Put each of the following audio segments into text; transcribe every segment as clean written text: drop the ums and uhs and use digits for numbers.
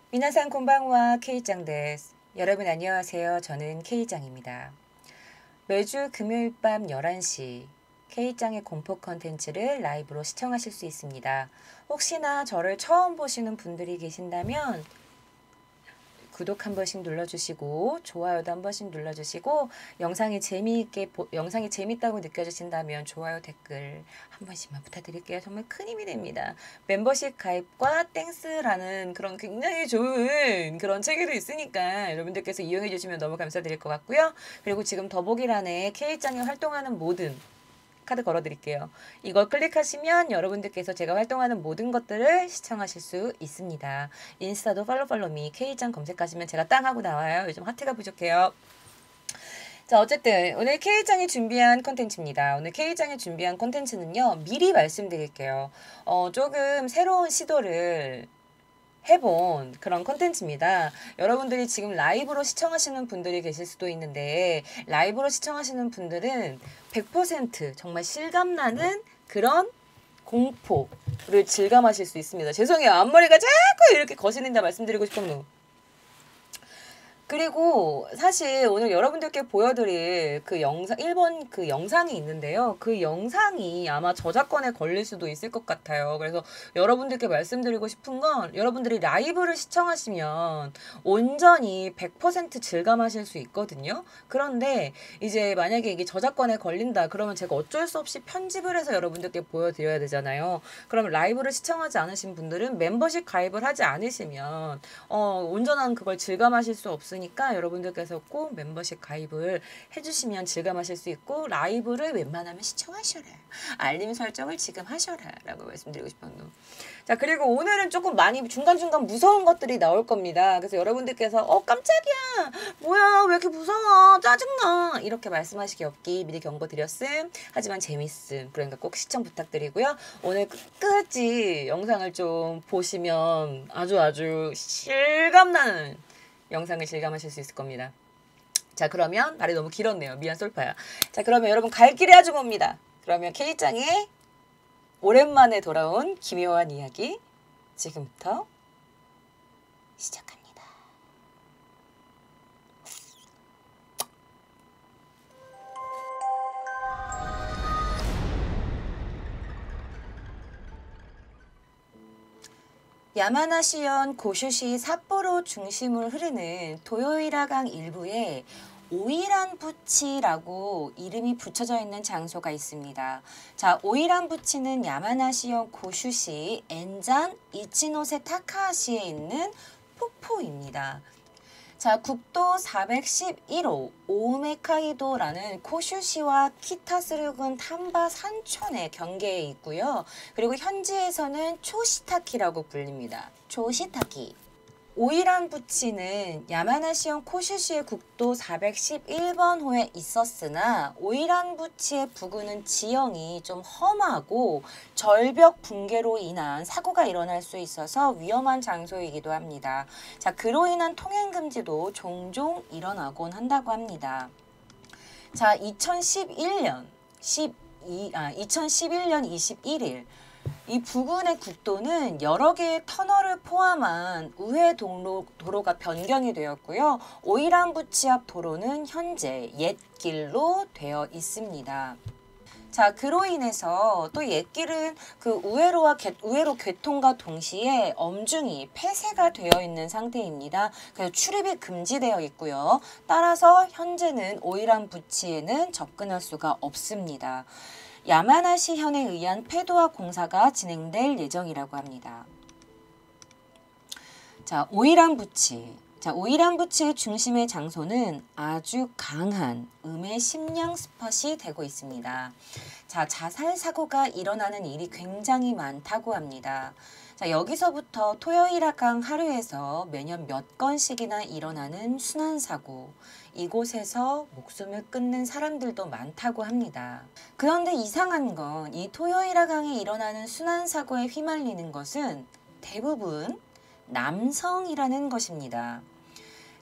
미나상 곤방와 K짱 데스. 여러분 안녕하세요. 저는 K짱입니다. 매주 금요일 밤 11시 K짱의 공포 컨텐츠를 라이브로 시청하실 수 있습니다. 혹시나 저를 처음 보시는 분들이 계신다면 구독 한 번씩 눌러주시고 좋아요도 한 번씩 눌러주시고 영상이 재밌다고 느껴지신다면 좋아요 댓글 한 번씩만 부탁드릴게요. 정말 큰 힘이 됩니다. 멤버십 가입과 땡스라는 그런 굉장히 좋은 그런 체계도 있으니까 여러분들께서 이용해 주시면 너무 감사드릴 것 같고요. 그리고 지금 더보기란에 K장에 활동하는 모든 카드 걸어드릴게요. 이걸 클릭하시면 여러분들께서 제가 활동하는 모든 것들을 시청하실 수 있습니다. 인스타도 팔로우미 K짱 검색하시면 제가 땅 하고 나와요. 요즘 하트가 부족해요. 자, 어쨌든 오늘 K짱이 준비한 콘텐츠입니다. 오늘 K짱이 준비한 콘텐츠는요. 미리 말씀드릴게요. 조금 새로운 시도를 해본 그런 콘텐츠입니다. 여러분들이 지금 라이브로 시청하시는 분들이 계실 수도 있는데 라이브로 시청하시는 분들은 100% 정말 실감나는 그런 공포를 질감하실 수 있습니다. 죄송해요. 앞머리가 자꾸 이렇게 거슬린다 말씀드리고 싶었노. 그리고 사실 오늘 여러분들께 보여드릴 그 영상, 1번 그 영상이 있는데요. 그 영상이 아마 저작권에 걸릴 수도 있을 것 같아요. 그래서 여러분들께 말씀드리고 싶은 건 여러분들이 라이브를 시청하시면 온전히 100% 질감하실 수 있거든요. 그런데 이제 만약에 이게 저작권에 걸린다 그러면 제가 어쩔 수 없이 편집을 해서 여러분들께 보여드려야 되잖아요. 그럼 라이브를 시청하지 않으신 분들은 멤버십 가입을 하지 않으시면 온전한 그걸 질감하실 수 없으니까 여러분들께서 꼭 멤버십 가입을 해주시면 질감하실 수 있고 라이브를 웬만하면 시청하셔라. 알림 설정을 지금 하셔라. 라고 말씀드리고 싶었노. 자, 그리고 오늘은 조금 많이 중간중간 무서운 것들이 나올 겁니다. 그래서 여러분들께서 깜짝이야. 뭐야 왜 이렇게 무서워. 짜증나. 이렇게 말씀하시기 없기 미리 경고 드렸음. 하지만 재밌음. 그러니까 꼭 시청 부탁드리고요. 오늘 끝까지 영상을 좀 보시면 아주 실감나는 영상을 실감하실 수 있을 겁니다. 자, 그러면 말이 너무 길었네요. 미안 솔파야. 자, 그러면 여러분 갈 길의 아주머입니다. 그러면 K짱의 오랜만에 돌아온 기묘한 이야기 지금부터 시작합니다. 야마나시현 고슈시 삿포로 중심을 흐르는 도요이라강 일부에 오이란부치라고 이름이 붙여져 있는 장소가 있습니다. 자, 오이란부치는 야마나시현 고슈시 엔잔 이치노세 타카하시에 있는 폭포입니다. 자, 국도 411호 오우메카이도라는 코슈시와 키타스르군 탐바 산촌의 경계에 있고요. 그리고 현지에서는 초시타키라고 불립니다. 초시타키. 오이란부치는 야마나시현 코슈시의 국도 411번호에 있었으나 오이란부치의 부근은 지형이 좀 험하고 절벽 붕괴로 인한 사고가 일어날 수 있어서 위험한 장소이기도 합니다. 자, 그로 인한 통행 금지도 종종 일어나곤 한다고 합니다. 자, 2011년 21일 이 부근의 국도는 여러 개의 터널을 포함한 우회 도로가 변경이 되었고요. 오이란부치 앞 도로는 현재 옛길로 되어 있습니다. 자, 그로 인해서 또 옛길은 그 우회로 교통과 동시에 엄중히 폐쇄가 되어 있는 상태입니다. 그래서 출입이 금지되어 있고요. 따라서 현재는 오이란부치에는 접근할 수가 없습니다. 야마나시현에 의한 폐도화 공사가 진행될 예정이라고 합니다. 자, 오이란부치. 자, 오이란부치의 중심의 장소는 아주 강한 음의 심령 스팟이 되고 있습니다. 자, 자살 사고가 일어나는 일이 굉장히 많다고 합니다. 자, 여기서부터 토요일하강 하루에서 매년 몇 건씩이나 일어나는 순환사고, 이곳에서 목숨을 끊는 사람들도 많다고 합니다. 그런데 이상한 건 이 토요일하강에 일어나는 순환사고에 휘말리는 것은 대부분 남성이라는 것입니다.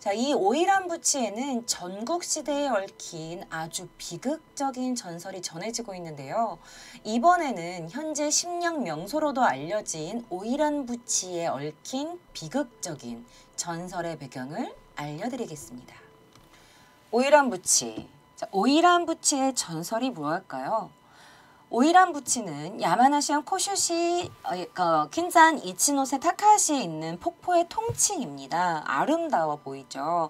자, 이 오이란 부치에는 전국시대에 얽힌 아주 비극적인 전설이 전해지고 있는데요. 이번에는 현재 심령 명소로도 알려진 오이란 부치에 얽힌 비극적인 전설의 배경을 알려드리겠습니다. 오이란 부치. 자, 오이란 부치의 전설이 무엇일까요? 오이란 부치는 야마나시현 코슈시 킨산 이치노세 타카시에 있는 폭포의 통칭입니다. 아름다워 보이죠.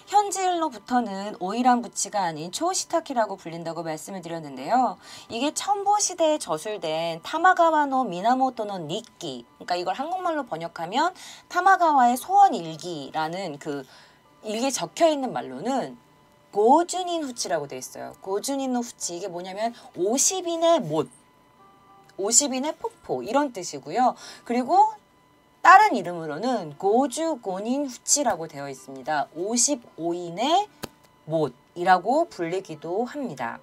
현지일로부터는 오이란 부치가 아닌 초시타키라고 불린다고 말씀을 드렸는데요. 이게 첨보 시대에 저술된 타마가와노 미나모토노 니끼, 그러니까 이걸 한국말로 번역하면 타마가와의 소원 일기라는 그 일기에 적혀 있는 말로는 고주닌 후치라고 되어 있어요. 고주닌 후치, 이게 뭐냐면 50인의 못, 50인의 폭포 이런 뜻이고요. 그리고 다른 이름으로는 고주고닌 후치라고 되어 있습니다. 55인의 못이라고 불리기도 합니다.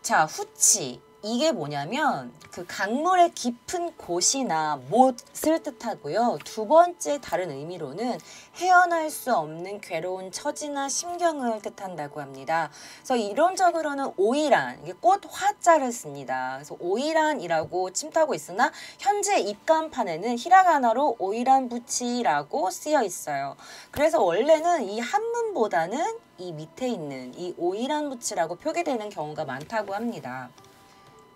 자, 후치. 이게 뭐냐면 그 강물의 깊은 곳이나 못을 뜻하고요. 두 번째 다른 의미로는 헤어날 수 없는 괴로운 처지나 심경을 뜻한다고 합니다. 그래서 이론적으로는 오이란, 이게 꽃 화자를 씁니다. 그래서 오이란이라고 침투하고 있으나 현재 입간판에는 히라가나로 오이란 부치라고 쓰여 있어요. 그래서 원래는 이 한문보다는 이 밑에 있는 이 오이란 부치라고 표기되는 경우가 많다고 합니다.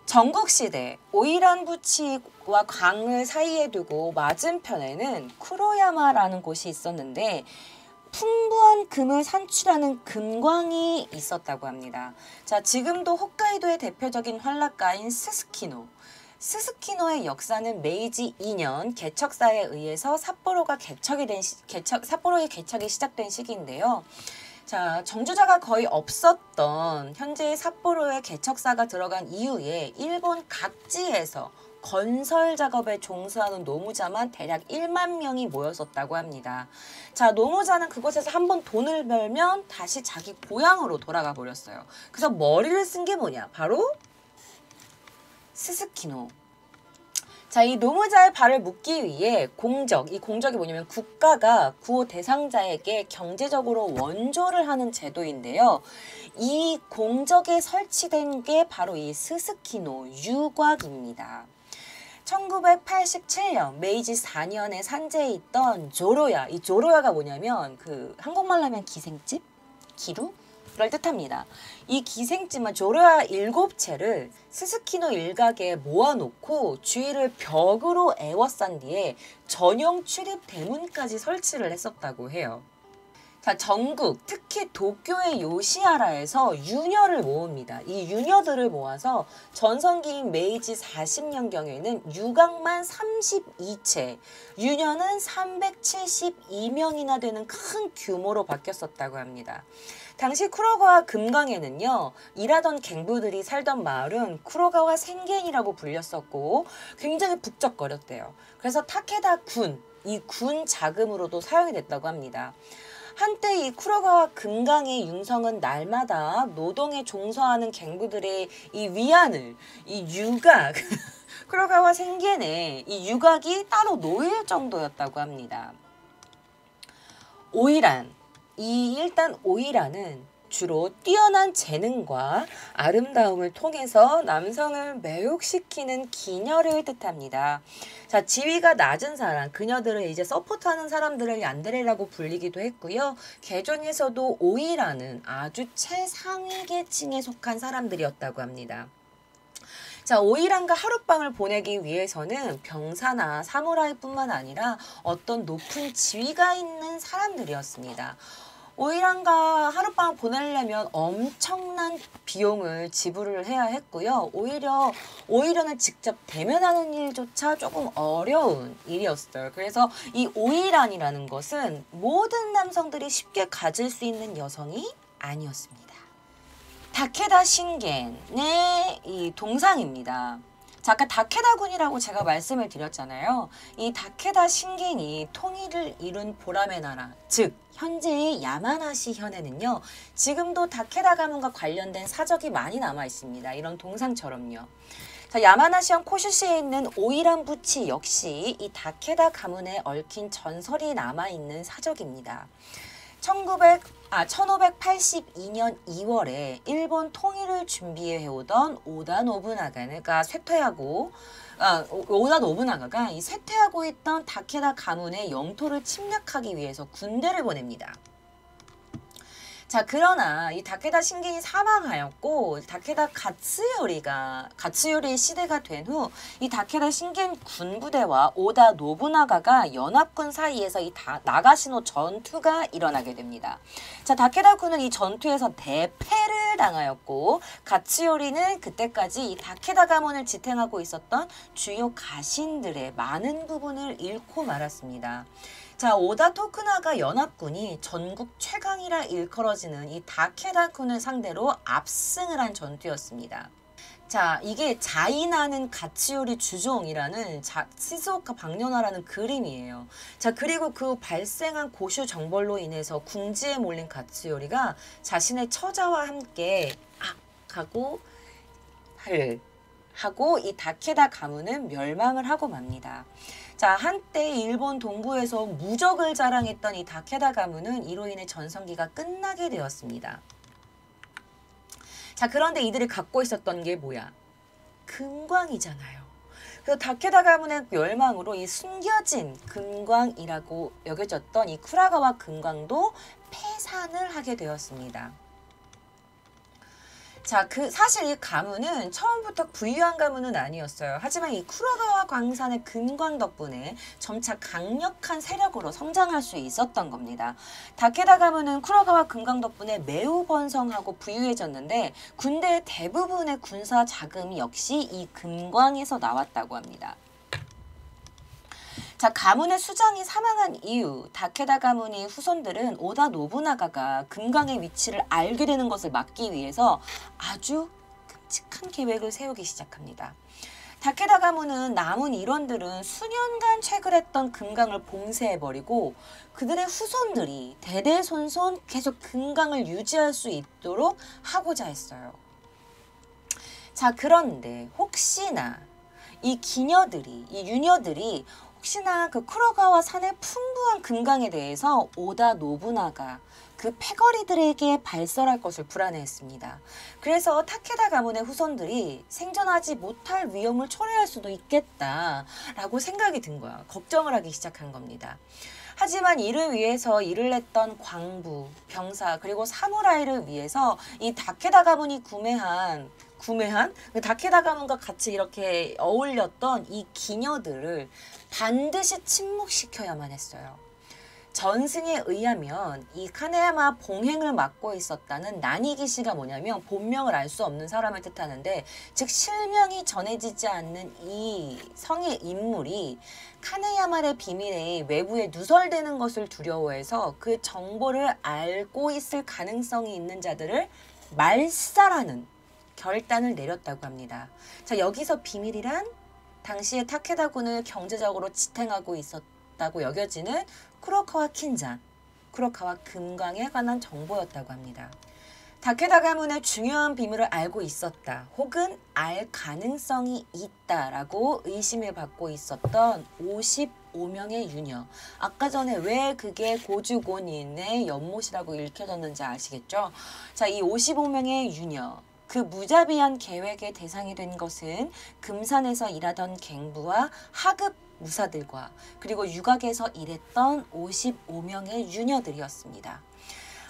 전국시대 오이란 부치와 강을 사이에 두고 맞은편에는 쿠로야마라는 곳이 있었는데 풍부한 금을 산출하는 금광이 있었다고 합니다. 자, 지금도 홋카이도의 대표적인 환락가인 스스키노. 스스키노의 역사는 메이지 2년 개척사에 의해서 삿포로의 개척이 시작된 시기인데요. 자, 정주자가 거의 없었던 현재의 삿포로에 개척사가 들어간 이후에 일본 각지에서 건설 작업에 종사하는 노무자만 대략 1만 명이 모였었다고 합니다. 자, 노무자는 그곳에서 한번 돈을 벌면 다시 자기 고향으로 돌아가 버렸어요. 그래서 머리를 쓴 게 뭐냐? 바로 스스키노. 자, 이 노무자의 발을 묶기 위해 이 공적이 뭐냐면 국가가 구호 대상자에게 경제적으로 원조를 하는 제도인데요. 이 공적에 설치된 게 바로 이 스스키노 유곽입니다. 1987년 메이지 4년에 산재에 있던 조로야. 이 조로야가 뭐냐면 그 한국말로 하면 기생집? 기루? 를 뜻합니다. 이 기생집은 조로야 7채를 스스키노 일각에 모아놓고 주위를 벽으로 에워싼 뒤에 전용 출입 대문까지 설치를 했었다고 해요. 자, 전국, 특히 도쿄의 요시하라에서 유녀를 모읍니다. 이 유녀들을 모아서 전성기인 메이지 40년경에는 유곽만 32채, 유녀는 372명이나 되는 큰 규모로 바뀌었었다고 합니다. 당시 쿠로가와 금강에는요, 일하던 갱부들이 살던 마을은 쿠로가와 생겐이라고 불렸었고 굉장히 북적거렸대요. 그래서 타케다 군, 이 군 자금으로도 사용이 됐다고 합니다. 한때 이 쿠로가와 금강의 융성은 날마다 노동에 종사하는 갱부들의 이 위안을, 이 유곽, 쿠로가와 생겐의 이 유곽이 따로 놓일 정도였다고 합니다. 오이란. 일단 오이란은 주로 뛰어난 재능과 아름다움을 통해서 남성을 매혹시키는 기녀를 뜻합니다. 자, 지위가 낮은 사람, 그녀들을 이제 서포트하는 사람들을 얀데레라고 불리기도 했고요. 개종에서도 오이란은 아주 최상위 계층에 속한 사람들이었다고 합니다. 자, 오이란과 하룻밤을 보내기 위해서는 병사나 사무라이뿐만 아니라 어떤 높은 지위가 있는 사람들이었습니다. 오이란과 하룻밤을 보내려면 엄청난 비용을 지불을 해야 했고요. 오이란을 직접 대면하는 일조차 조금 어려운 일이었어요. 그래서 이 오이란이라는 것은 모든 남성들이 쉽게 가질 수 있는 여성이 아니었습니다. 다케다 신겐의 이 동상입니다. 자, 아까 다케다 군이라고 제가 말씀을 드렸잖아요. 이 다케다 신겐이 통일을 이룬 보람의 나라, 즉 현재의 야마나시 현에는요, 지금도 다케다 가문과 관련된 사적이 많이 남아 있습니다. 이런 동상처럼요. 자, 야마나시현 코슈시에 있는 오이란 부치 역시 이 다케다 가문에 얽힌 전설이 남아 있는 사적입니다. 1582년 2월에 일본 통일을 준비해오던 오다 노부나가가 오다 노부나가가 이 쇠퇴하고 있던 다케다 가문의 영토를 침략하기 위해서 군대를 보냅니다. 자, 그러나 이 다케다 신겐이 사망하였고 다케다 가츠요리의 시대가 된 후 이 다케다 신겐 군부대와 오다 노부나가가 연합군 사이에서 나가시노 전투가 일어나게 됩니다. 자, 다케다 군은 이 전투에서 대패를 당하였고 가츠요리는 그때까지 이 다케다 가문을 지탱하고 있었던 주요 가신들의 많은 부분을 잃고 말았습니다. 자, 오다 토쿠나가 연합군이 전국 최강이라 일컬어지는 이 다케다군을 상대로 압승을 한 전투였습니다. 자, 이게 자인하는 가츠요리 주종이라는 시즈오카 박연화라는 그림이에요. 자, 그리고 그 발생한 고슈 정벌로 인해서 궁지에 몰린 가츠요리가 자신의 처자와 함께 하고 이 다케다 가문은 멸망을 하고 맙니다. 자, 한때 일본 동부에서 무적을 자랑했던 이 다케다 가문은 이로 인해 전성기가 끝나게 되었습니다. 자, 그런데 이들이 갖고 있었던 게 뭐야? 금광이잖아요. 그래서 다케다 가문의 멸망으로 이 숨겨진 금광이라고 여겨졌던 이 쿠라가와 금광도 폐산을 하게 되었습니다. 자, 사실 이 가문은 처음부터 부유한 가문은 아니었어요. 하지만 이 쿠라가와 광산의 금광 덕분에 점차 강력한 세력으로 성장할 수 있었던 겁니다. 다케다 가문은 쿠라가와 금광 덕분에 매우 번성하고 부유해졌는데 군대의 대부분의 군사 자금이 역시 이 금광에서 나왔다고 합니다. 자, 가문의 수장이 사망한 이후 다케다 가문의 후손들은 오다 노부나가가 금광의 위치를 알게 되는 것을 막기 위해서 아주 끔찍한 계획을 세우기 시작합니다. 다케다 가문은 남은 일원들은 수년간 채굴했던 금광을 봉쇄해버리고 그들의 후손들이 대대손손 계속 금광을 유지할 수 있도록 하고자 했어요. 자, 그런데 혹시나 이 유녀들이 혹시나 그 쿠로가와 산의 풍부한 금강에 대해서 오다 노부나가 그 패거리들에게 발설할 것을 불안해했습니다. 그래서 타케다 가문의 후손들이 생존하지 못할 위험을 초래할 수도 있겠다라고 생각이 든 거야. 걱정을 하기 시작한 겁니다. 하지만 이를 위해서 일을 했던 광부, 병사, 그리고 사무라이를 위해서 이 다케다 가문이 구매한 다케다 가문과 같이 이렇게 어울렸던 이 기녀들을 반드시 침묵시켜야만 했어요. 전승에 의하면 이 카네야마 봉행을 맡고 있었다는 나니기시가 뭐냐면 본명을 알 수 없는 사람을 뜻하는데, 즉 실명이 전해지지 않는 이 성의 인물이 카네야마의 비밀에 외부에 누설되는 것을 두려워해서 그 정보를 알고 있을 가능성이 있는 자들을 말살하는 결단을 내렸다고 합니다. 자, 여기서 비밀이란 당시에 타케다군을 경제적으로 지탱하고 있었다고 여겨지는 쿠로카와 킨잔, 쿠로카와 금광에 관한 정보였다고 합니다. 다케다 가문의 중요한 비밀을 알고 있었다, 혹은 알 가능성이 있다라고 의심을 받고 있었던 55명의 유녀. 아까 전에 왜 그게 고주곤인의 연못이라고 읽혀졌는지 아시겠죠? 자, 이 55명의 유녀. 그 무자비한 계획의 대상이 된 것은 금산에서 일하던 갱부와 하급 무사들과 그리고 유곽에서 일했던 55명의 유녀들이었습니다.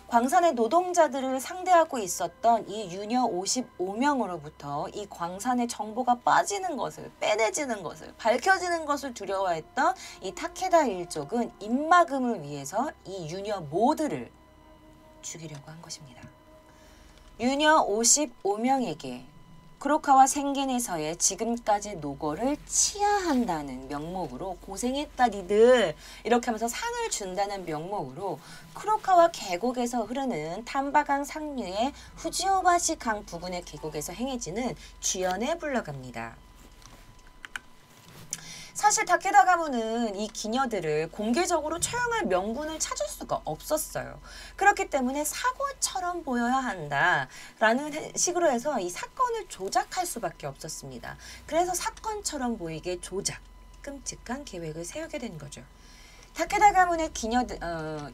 광산의 노동자들을 상대하고 있었던 이 유녀 55명으로부터 이 광산의 정보가 빠지는 것을, 빼내지는 것을, 밝혀지는 것을 두려워했던 이 타케다 일족은 입막음을 위해서 이 유녀 모두를 죽이려고 한 것입니다. 유녀 55명에게 쿠로카와 생겐에서의 지금까지 노고를 치하한다는 명목으로, 고생했다 니들 이렇게 하면서 상을 준다는 명목으로 쿠로카와 계곡에서 흐르는 탐바강 상류의 후지오바시 강 부근의 계곡에서 행해지는 쥐연에 불러갑니다. 사실 다케다 가문은 이 기녀들을 공개적으로 처형할 명분을 찾을 수가 없었어요. 그렇기 때문에 사고처럼 보여야 한다라는 식으로 해서 이 사건을 조작할 수밖에 없었습니다. 그래서 사건처럼 보이게 끔찍한 계획을 세우게 된 거죠. 다케다 가문의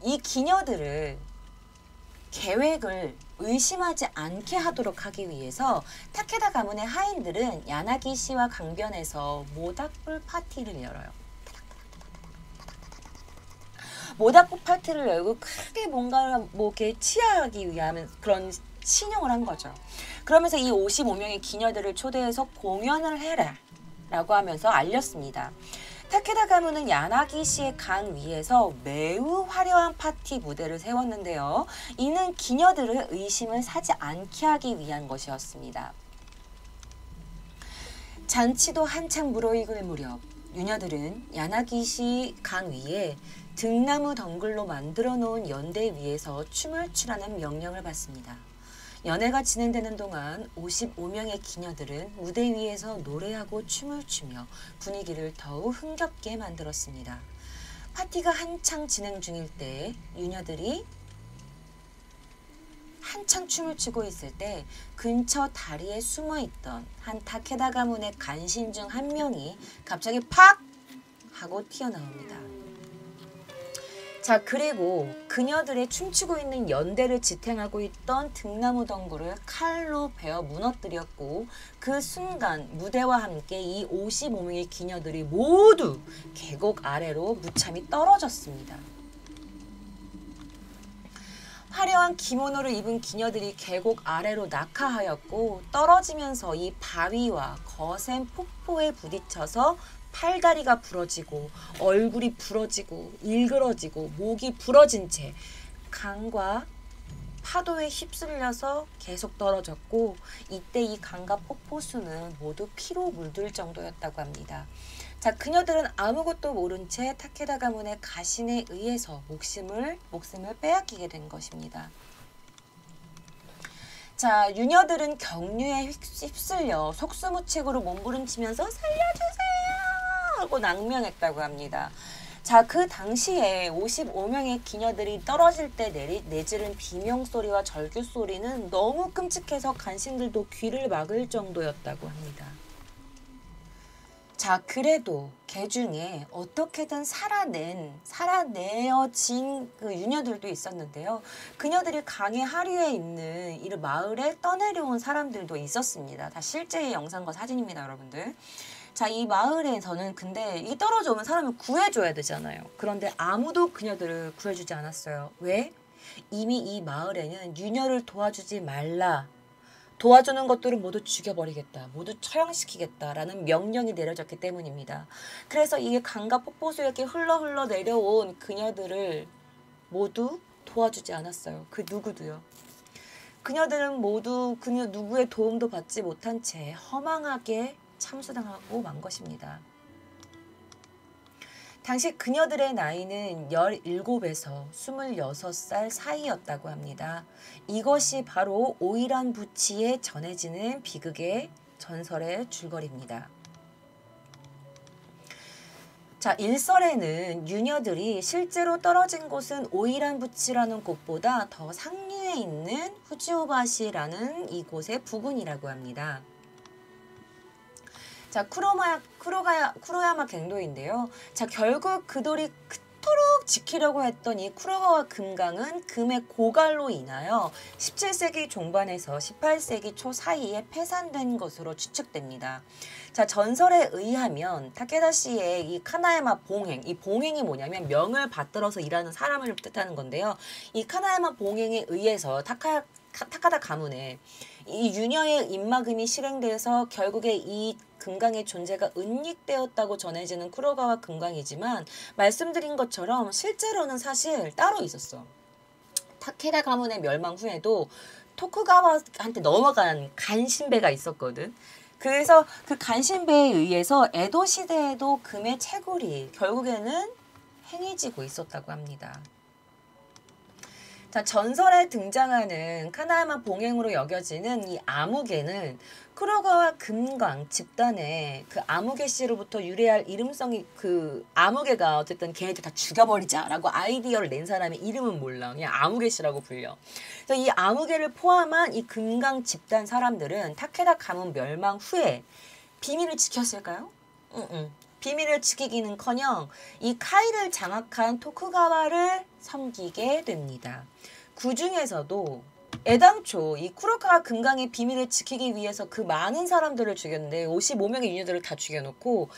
이 기녀들을 계획을 의심하지 않게 하도록 하기 위해서 타케다 가문의 하인들은 야나기시와 강변에서 모닥불 파티를 열어요. 모닥불 파티를 열고 크게 뭔가 뭐 이렇게 치하하기 위한 그런 신용을 한 거죠. 그러면서 이 55명의 기녀들을 초대해서 공연을 해라 라고 하면서 알렸습니다. 타케다 가문은 야나기시의 강 위에서 매우 화려한 파티 무대를 세웠는데요. 이는 기녀들의 의심을 사지 않게 하기 위한 것이었습니다. 잔치도 한창 무르익을 무렵 유녀들은 야나기시 강 위에 등나무 덩굴로 만들어 놓은 연대 위에서 춤을 추라는 명령을 받습니다. 연회가 진행되는 동안 55명의 기녀들은 무대 위에서 노래하고 춤을 추며 분위기를 더욱 흥겹게 만들었습니다. 파티가 한창 진행 중일 때 유녀들이 한창 춤을 추고 있을 때 근처 다리에 숨어있던 한 타케다 가문의 간신 중 한 명이 갑자기 팍! 하고 튀어나옵니다. 자, 그리고 그녀들의 춤추고 있는 연대를 지탱하고 있던 등나무 덩굴을 칼로 베어 무너뜨렸고 그 순간 무대와 함께 이 55명의 기녀들이 모두 계곡 아래로 무참히 떨어졌습니다. 화려한 기모노를 입은 기녀들이 계곡 아래로 낙하하였고 떨어지면서 이 바위와 거센 폭포에 부딪혀서 팔다리가 부러지고 얼굴이 부러지고 일그러지고 목이 부러진 채 강과 파도에 휩쓸려서 계속 떨어졌고 이때 이 강과 폭포수는 모두 피로 물들 정도였다고 합니다. 자, 그녀들은 아무것도 모른 채 타케다 가문의 가신에 의해서 목숨을 빼앗기게 된 것입니다. 자, 유녀들은 경류에 휩쓸려 속수무책으로 몸부림치면서 살려주세요 하고 낭명했다고 합니다. 자, 그 당시에 55명의 기녀들이 떨어질 때 내지른 비명소리와 절규소리는 너무 끔찍해서 간신들도 귀를 막을 정도였다고 합니다. 자, 그래도 개 중에 어떻게든 살아내어진 그 유녀들도 있었는데요. 그녀들이 강의 하류에 있는 이 마을에 떠내려온 사람들도 있었습니다. 다 실제의 영상과 사진입니다, 여러분들. 자, 이 마을에서는 근데 이 떨어져 오는 사람을 구해줘야 되잖아요. 그런데 아무도 그녀들을 구해주지 않았어요. 왜? 이미 이 마을에는 유녀를 도와주지 말라. 도와주는 것들은 모두 죽여버리겠다. 모두 처형시키겠다라는 명령이 내려졌기 때문입니다. 그래서 이게 강과 폭포수에 이렇게 흘러 내려온 그녀들을 모두 도와주지 않았어요. 그 누구도요. 그녀들은 모두 그녀 누구의 도움도 받지 못한 채 허망하게 참수당하고 만 것입니다. 당시 그녀들의 나이는 17에서 26살 사이였다고 합니다. 이것이 바로 오이란 부치에 전해지는 비극의 전설의 줄거리입니다. 자, 일설에는 유녀들이 실제로 떨어진 곳은 오이란 부치라는 곳보다 더 상류에 있는 후지오바시라는 이곳의 부근이라고 합니다. 자, 쿠로야마 갱도인데요. 자, 결국 그들이 그토록 지키려고 했던 이 쿠로가와 금강은 금의 고갈로 인하여 17세기 중반에서 18세기 초 사이에 폐산된 것으로 추측됩니다. 자, 전설에 의하면 타케다시의 이 카나야마 봉행, 이 봉행이 뭐냐면 명을 받들어서 일하는 사람을 뜻하는 건데요. 이 카나야마 봉행에 의해서 타카다 가문에 이 유녀의 입막음이 실행돼서 결국에 이 금강의 존재가 은닉되었다고 전해지는 쿠로가와 금강이지만 말씀드린 것처럼 실제로는 사실 따로 있었어. 타케다 가문의 멸망 후에도 토쿠가와한테 넘어간 간신배가 있었거든. 그래서 그 간신배에 의해서 에도 시대에도 금의 채굴이 결국에는 행해지고 있었다고 합니다. 자, 전설에 등장하는 카나야마 봉행으로 여겨지는 이 아무개는 쿠로가와 금강 집단의 그 아무개 씨로부터 유래할 이름성이 그 아무개가 어쨌든 걔네들 다 죽여버리자라고 아이디어를 낸 사람의 이름은 몰라. 그냥 아무개 씨라고 불려. 그래서 이 아무개를 포함한 이 금강 집단 사람들은 타케다 가문 멸망 후에 비밀을 지켰을까요? 비밀을 지키기는커녕 이 카이를 장악한 토쿠가와를 섬기게 됩니다. 그 중에서도 애당초 이 쿠로카와 금강의 비밀을 지키기 위해서 그 많은 사람들을 죽였는데 55명의 유녀들을 다 죽여놓고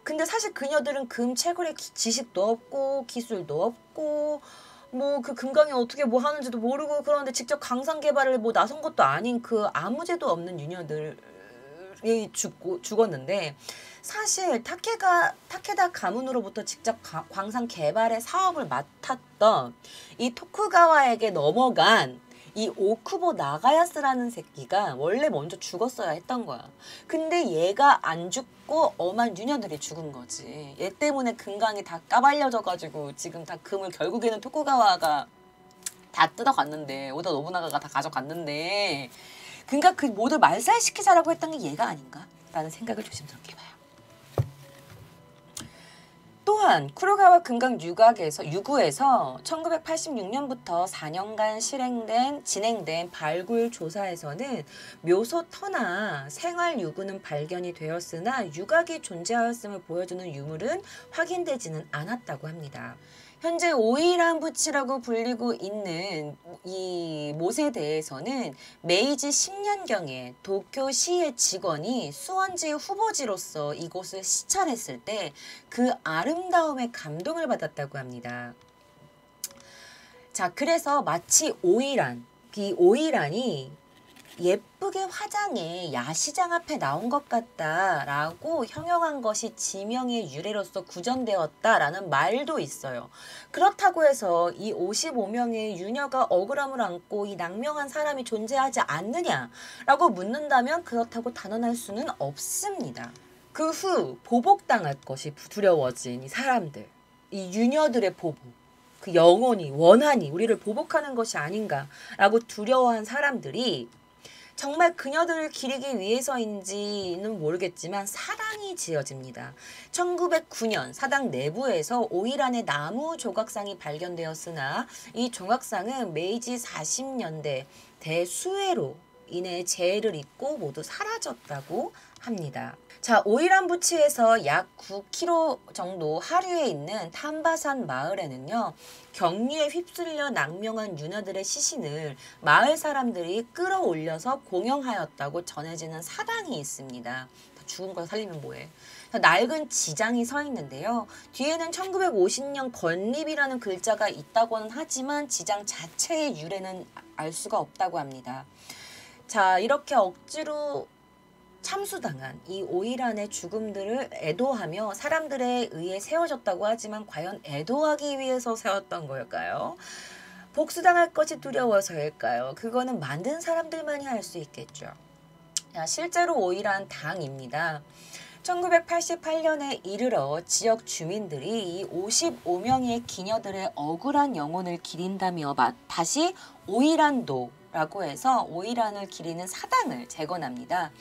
근데 사실 그녀들은 금 채굴의 지식도 없고 기술도 없고 뭐 그 금강이 어떻게 뭐 하는지도 모르고 그러는데 직접 강산 개발을 뭐 나선 것도 아닌 그 아무 죄도 없는 유녀들이 죽었는데 사실 타케다 가문으로부터 직접 광산 개발의 사업을 맡았던 이 토쿠가와에게 넘어간 이 오쿠보 나가야스라는 새끼가 원래 먼저 죽었어야 했던 거야. 근데 얘가 안 죽고 엄한 유녀들이 죽은 거지. 얘 때문에 금강이 다 까발려져가지고 지금 다 금을 결국에는 토쿠가와가 다 뜯어갔는데 오다 노부나가가 다 가져갔는데 그러니까 그 모두 말살시키자라고 했던 게 얘가 아닌가? 라는 생각을 조심스럽게 봐요. 또한 쿠로가와 금강 유구에서 1986년부터 4년간 진행된 발굴 조사에서는 묘소터나 생활 유구는 발견이 되었으나 유곽이 존재하였음을 보여주는 유물은 확인되지는 않았다고 합니다. 현재 오이란 부치라고 불리고 있는 이 못에 대해서는 메이지 10년경에 도쿄시의 직원이 수원지 후보지로서 이곳을 시찰했을 때 그 아름다움에 감동을 받았다고 합니다. 자, 그래서 마치 이 오이란이 예쁘게 화장해 야시장 앞에 나온 것 같다라고 형용한 것이 지명의 유래로서 구전되었다라는 말도 있어요. 그렇다고 해서 이 55명의 유녀가 억울함을 안고 이 낭명한 사람이 존재하지 않느냐라고 묻는다면 그렇다고 단언할 수는 없습니다. 그 후 보복당할 것이 두려워진 이 사람들, 이 유녀들의 보복. 그 영혼이 원한이 우리를 보복하는 것이 아닌가라고 두려워한 사람들이 정말 그녀들을 기리기 위해서인지는 모르겠지만 사당이 지어집니다. 1909년 사당 내부에서 오이란의 나무 조각상이 발견되었으나 이 조각상은 메이지 40년대 대수해로 인해 재해를 입고 모두 사라졌다고 합니다. 자, 오이란 부치에서 약 9km 정도 하류에 있는 탐바산 마을에는요. 경류에 휩쓸려 낭명한 유녀들의 시신을 마을 사람들이 끌어올려서 공영하였다고 전해지는 사당이 있습니다. 죽은 거 살리면 뭐해. 낡은 지장이 서 있는데요. 뒤에는 1950년 건립이라는 글자가 있다고는 하지만 지장 자체의 유래는 알 수가 없다고 합니다. 자, 이렇게 억지로 참수당한 이 오이란의 죽음들을 애도하며 사람들에 의해 세워졌다고 하지만 과연 애도하기 위해서 세웠던 걸까요? 복수당할 것이 두려워서일까요? 그거는 만든 사람들만이 할 수 있겠죠. 자, 실제로 오이란 당입니다. 1988년에 이르러 지역 주민들이 이 55명의 기녀들의 억울한 영혼을 기린다며 다시 오이란도라고 해서 오이란을 기리는 사당을 재건합니다.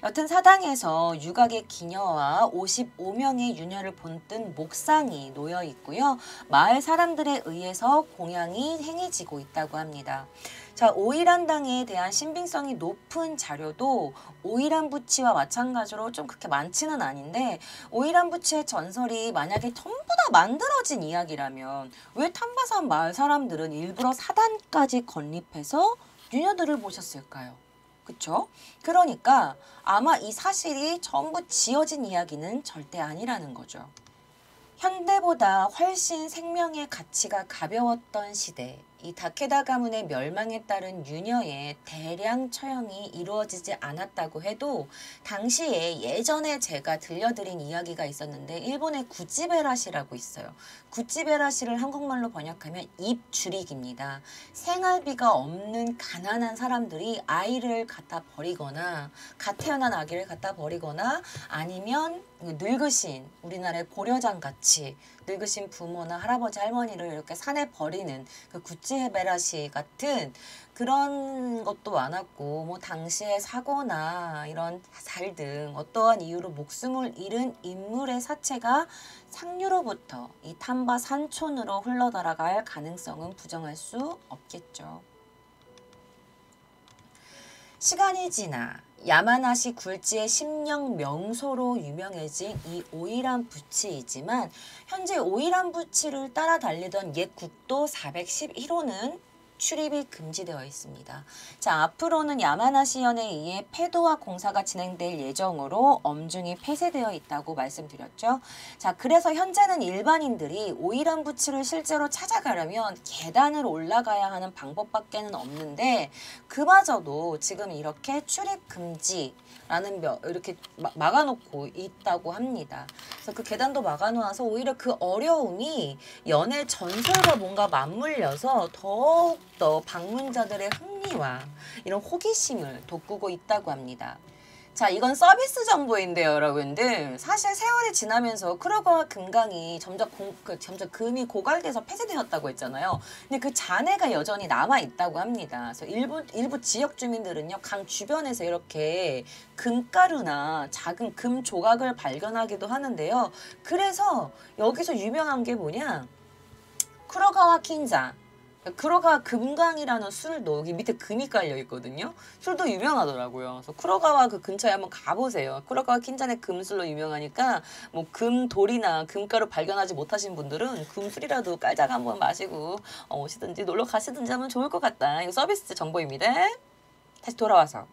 여튼 사당에서 유각의 기녀와 55명의 유녀를 본뜬 목상이 놓여 있고요. 마을 사람들에 의해서 공양이 행해지고 있다고 합니다. 자, 오이란당에 대한 신빙성이 높은 자료도 오이란 부치와 마찬가지로 좀 그렇게 많지는 않은데 오이란 부치의 전설이 만약에 전부 다 만들어진 이야기라면 왜 탐바산 마을 사람들은 일부러 사당까지 건립해서 유녀들을 모셨을까요? 그쵸? 그러니까 아마 이 사실이 전부 지어진 이야기는 절대 아니라는 거죠. 현대보다 훨씬 생명의 가치가 가벼웠던 시대, 이 다케다 가문의 멸망에 따른 유녀의 대량 처형이 이루어지지 않았다고 해도 당시에 예전에 제가 들려드린 이야기가 있었는데 일본의 구찌베라시라고 있어요. 구찌베라시를 한국말로 번역하면 입줄이기입니다. 생활비가 없는 가난한 사람들이 아이를 갖다 버리거나 갓 태어난 아기를 갖다 버리거나 아니면 늙으신 우리나라의 고려장같이 늙으신 부모나 할아버지 할머니를 이렇게 산에 버리는 그 구찌베라시 같은 그런 것도 많았고 뭐 당시의 사고나 이런 자살 등 어떠한 이유로 목숨을 잃은 인물의 사체가 상류로부터 이 탐바 산촌으로 흘러들어갈 가능성은 부정할 수 없겠죠. 시간이 지나 야마나시 굴지의 심령 명소로 유명해진 이 오이란 부치이지만 현재 오이란 부치를 따라 달리던 옛 국도 411호는 출입이 금지되어 있습니다. 자, 앞으로는 야마나시현에 의해 폐도화 공사가 진행될 예정으로 엄중히 폐쇄되어 있다고 말씀드렸죠. 자, 그래서 현재는 일반인들이 오이란 부츠를 실제로 찾아가려면 계단을 올라가야 하는 방법밖에는 없는데 그마저도 지금 이렇게 출입 금지라는 이렇게 막아놓고 있다고 합니다. 그래서 그 계단도 막아놓아서 오히려 그 어려움이 연애 전설과 뭔가 맞물려서 더욱더 방문자들의 흥미와 이런 호기심을 돋구고 있다고 합니다. 자, 이건 서비스 정보인데요, 여러분들. 사실 세월이 지나면서 크루거와 금강이 점점 금이 고갈돼서 폐쇄되었다고 했잖아요. 근데 그 잔해가 여전히 남아있다고 합니다. 그래서 일부 지역 주민들은요, 강 주변에서 이렇게 금가루나 작은 금 조각을 발견하기도 하는데요. 그래서 여기서 유명한 게 뭐냐? 쿠로가와 킨자. 쿠로가와 금강이라는 술도 여기 밑에 금이 깔려 있거든요. 술도 유명하더라고요. 그래서 쿠로가와 그 근처에 한번 가보세요. 쿠로가와 킨잔의 금술로 유명하니까 뭐 금돌이나 금가루 발견하지 못하신 분들은 금술이라도 깔자가 한번 마시고 오시든지 놀러 가시든지 하면 좋을 것 같다. 이거 서비스 정보입니다. 다시 돌아와서.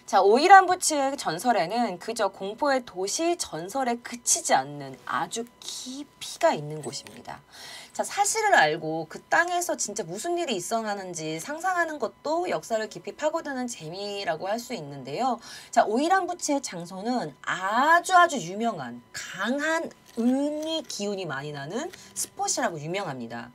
자, 오이란 부츠의 전설에는 그저 공포의 도시 전설에 그치지 않는 아주 깊이가 있는 곳입니다. 자, 사실을 알고 그 땅에서 진짜 무슨 일이 있어가는지 상상하는 것도 역사를 깊이 파고드는 재미라고 할 수 있는데요. 자, 오이란 부츠의 장소는 아주 유명한 강한 음의 기운이 많이 나는 스폿이라고 유명합니다.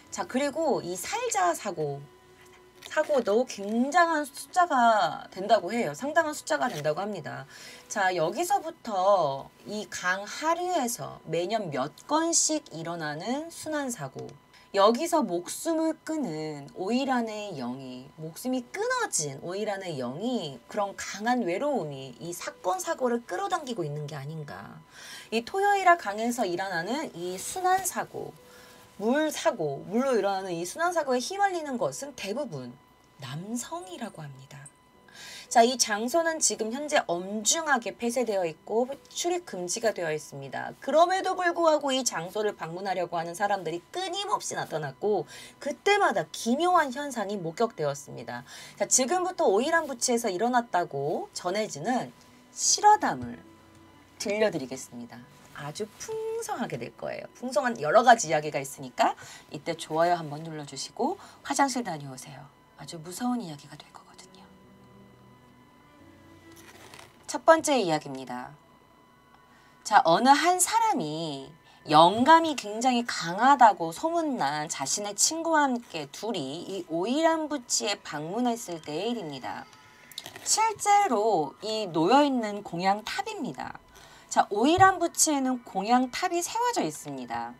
자, 그리고 이 살자 사고도 굉장한 숫자가 된다고 해요. 상당한 숫자가 된다고 합니다. 자, 여기서부터 이 강 하류에서 매년 몇 건씩 일어나는 순환사고, 여기서 목숨을 끊은 오이란의 영이, 목숨이 끊어진 오이란의 영이 그런 강한 외로움이 이 사건 사고를 끌어당기고 있는 게 아닌가. 이 토요일화 강에서 일어나는 이 순환사고, 물로 일어나는 이 순환사고에 휘말리는 것은 대부분 남성이라고 합니다. 자, 이 장소는 지금 현재 엄중하게 폐쇄되어 있고 출입 금지가 되어 있습니다. 그럼에도 불구하고 이 장소를 방문하려고 하는 사람들이 끊임없이 나타났고 그때마다 기묘한 현상이 목격되었습니다. 자, 지금부터 오이란 부츠에서 일어났다고 전해지는 실화담을 들려드리겠습니다. 아주 풍성하게 될 거예요. 풍성한 여러 가지 이야기가 있으니까 이때 좋아요 한번 눌러주시고 화장실 다녀오세요. 아주 무서운 이야기가 될 거거든요. 첫 번째 이야기입니다. 자, 어느 한 사람이 영감이 굉장히 강하다고 소문난 자신의 친구와 함께 둘이 이 오이란 부츠에 방문했을 때의 일입니다. 실제로 이 놓여있는 공양탑입니다. 자, 오이란 부츠에는 공양탑이 세워져 있습니다.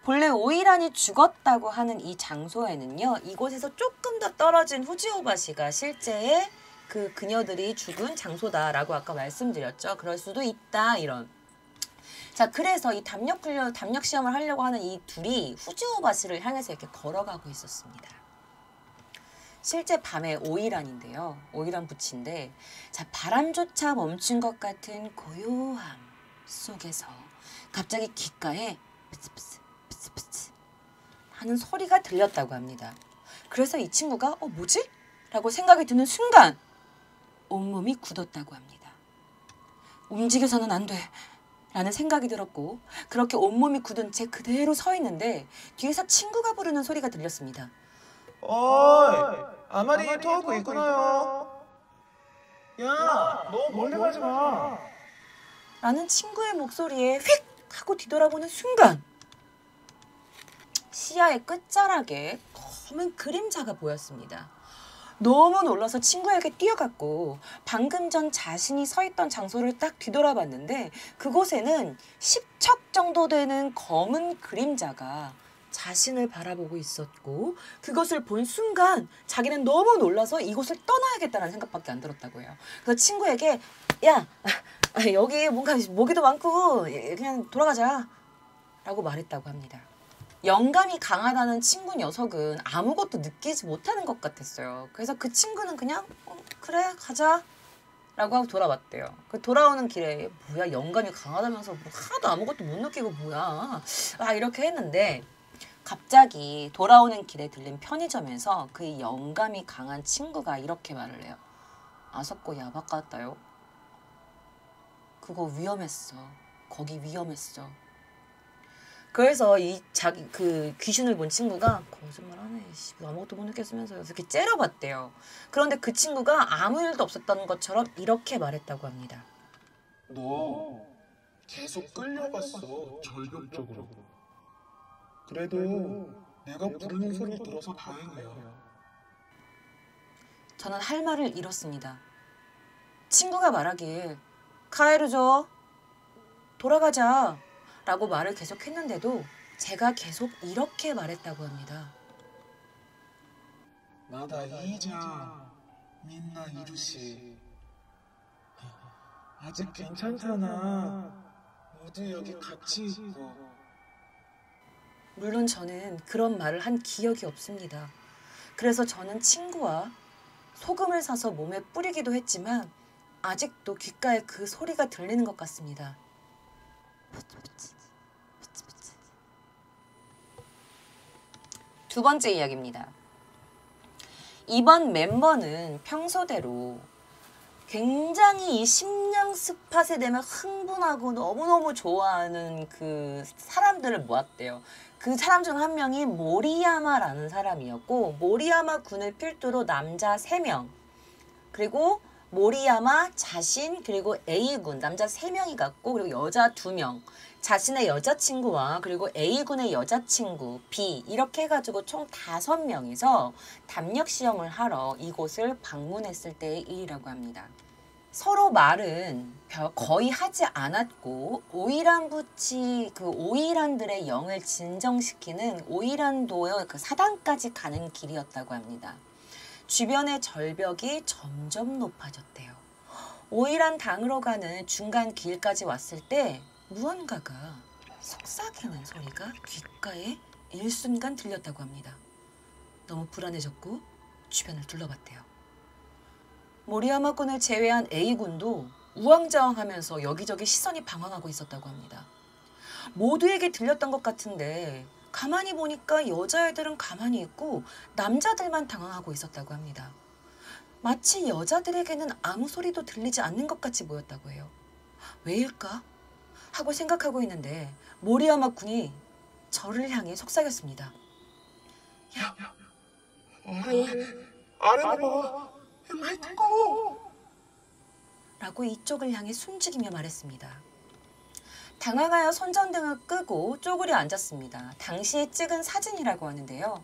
본래 오이란이 죽었다고 하는 이 장소에는요, 이곳에서 조금 더 떨어진 후지오바시가 실제의 그 그녀들이 죽은 장소다라고 아까 말씀드렸죠. 그럴 수도 있다, 이런. 자, 그래서 이 담력 시험을 하려고 하는 이 둘이 후지오바시를 향해서 이렇게 걸어가고 있었습니다. 실제 밤에 오이란인데요. 오이란 부츠인데, 자, 바람조차 멈춘 것 같은 고요함 속에서 갑자기 귓가에 pss 하는 소리가 들렸다고 합니다. 그래서 이 친구가 뭐지? 라고 생각이 드는 순간 온몸이 굳었다고 합니다. 움직여서는 안 돼 라는 생각이 들었고 그렇게 온몸이 굳은 채 그대로 서 있는데 뒤에서 친구가 부르는 소리가 들렸습니다. 어이, 아마리 토크 있구나요. 야, 너 멀리 가지 마. 라는 친구의 목소리에 휙 하고 뒤돌아보는 순간 시야의 끝자락에 검은 그림자가 보였습니다. 너무 놀라서 친구에게 뛰어갔고 방금 전 자신이 서 있던 장소를 딱 뒤돌아봤는데 그곳에는 10척 정도 되는 검은 그림자가 자신을 바라보고 있었고 그것을 본 순간 자기는 너무 놀라서 이곳을 떠나야겠다는 생각밖에 안 들었다고 해요. 그래서 친구에게 야, 여기 뭔가 모기도 많고 그냥 돌아가자 라고 말했다고 합니다. 영감이 강하다는 친구 녀석은 아무것도 느끼지 못하는 것 같았어요. 그래서 그 친구는 그냥 그래 가자 라고 하고 돌아왔대요. 그 돌아오는 길에 뭐야 영감이 강하다면서 뭐 하나도 아무것도 못 느끼고 뭐야 이렇게 했는데 갑자기 돌아오는 길에 들린 편의점에서 그의 영감이 강한 친구가 이렇게 말을 해요. 아서코 야박 같다요. 그거 위험했어. 거기 위험했어. 그래서 이 자기 그 귀신을 본 친구가 거짓말하네. 아무것도 못 느꼈으면서 이렇게 째려봤대요. 그런데 그 친구가 아무 일도 없었던 것처럼 이렇게 말했다고 합니다. 너 계속 끌려갔어, 절벽적으로. 그래도 내가 부르는 소리를 들어서 다행이야. 저는 할 말을 잃었습니다. 친구가 말하길 카에르죠. 돌아가자 라고 말을 계속했는데도 제가 계속 이렇게 말했다고 합니다. 마다 이자 민나 이루시. 아직 괜찮잖아. 모두 여기 같이 있고. 물론 저는 그런 말을 한 기억이 없습니다. 그래서 저는 친구와 소금을 사서 몸에 뿌리기도 했지만 아직도 귓가에 그 소리가 들리는 것 같습니다. 두 번째 이야기입니다. 이번 멤버는 평소대로 굉장히 이 심령 스팟에 되면 흥분하고 너무너무 좋아하는 그 사람들을 모았대요. 그 사람 중 한 명이 모리야마라는 사람이었고, 모리야마 군을 필두로 남자 3명, 그리고 모리야마 자신, 그리고 A군 남자 3명이 갔고, 그리고 여자 2명, 자신의 여자친구와 그리고 A군의 여자친구 B, 이렇게 해가지고 총 5명이서 담력 시험을 하러 이곳을 방문했을 때의 일이라고 합니다. 서로 말은 거의 하지 않았고, 오이란부치 그 오이란들의 영을 진정시키는 오이란도의 그 사당까지 가는 길이었다고 합니다. 주변의 절벽이 점점 높아졌대요. 오이란 당으로 가는 중간 길까지 왔을 때 무언가가 속삭이는 소리가 귓가에 일순간 들렸다고 합니다. 너무 불안해졌고 주변을 둘러봤대요. 모리야마군을 제외한 A군도 우왕좌왕하면서 여기저기 시선이 방황하고 있었다고 합니다. 모두에게 들렸던 것 같은데 가만히 보니까 여자애들은 가만히 있고 남자들만 당황하고 있었다고 합니다. 마치 여자들에게는 아무 소리도 들리지 않는 것 같이 보였다고 해요. 왜일까? 하고 생각하고 있는데 모리야마군이 저를 향해 속삭였습니다. 야, 아래 봐봐. 라이트 꺼. 라고 이쪽을 향해 숨죽이며 말했습니다. 당황하여 손전등을 끄고 쪼그려 앉았습니다. 당시에 찍은 사진이라고 하는데요.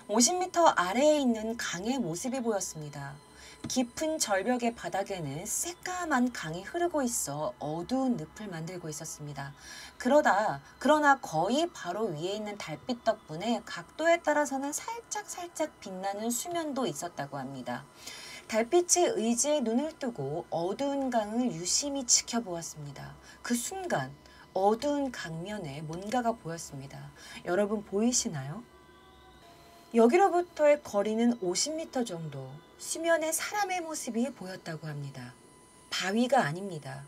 50m 아래에 있는 강의 모습이 보였습니다. 깊은 절벽의 바닥에는 새까만 강이 흐르고 있어 어두운 늪을 만들고 있었습니다. 그러나 거의 바로 위에 있는 달빛 덕분에 각도에 따라서는 살짝 빛나는 수면도 있었다고 합니다. 달빛의 의지에 눈을 뜨고 어두운 강을 유심히 지켜보았습니다. 그 순간 어두운 강면에 뭔가가 보였습니다. 여러분 보이시나요? 여기로부터의 거리는 50m 정도, 수면에 사람의 모습이 보였다고 합니다. 바위가 아닙니다.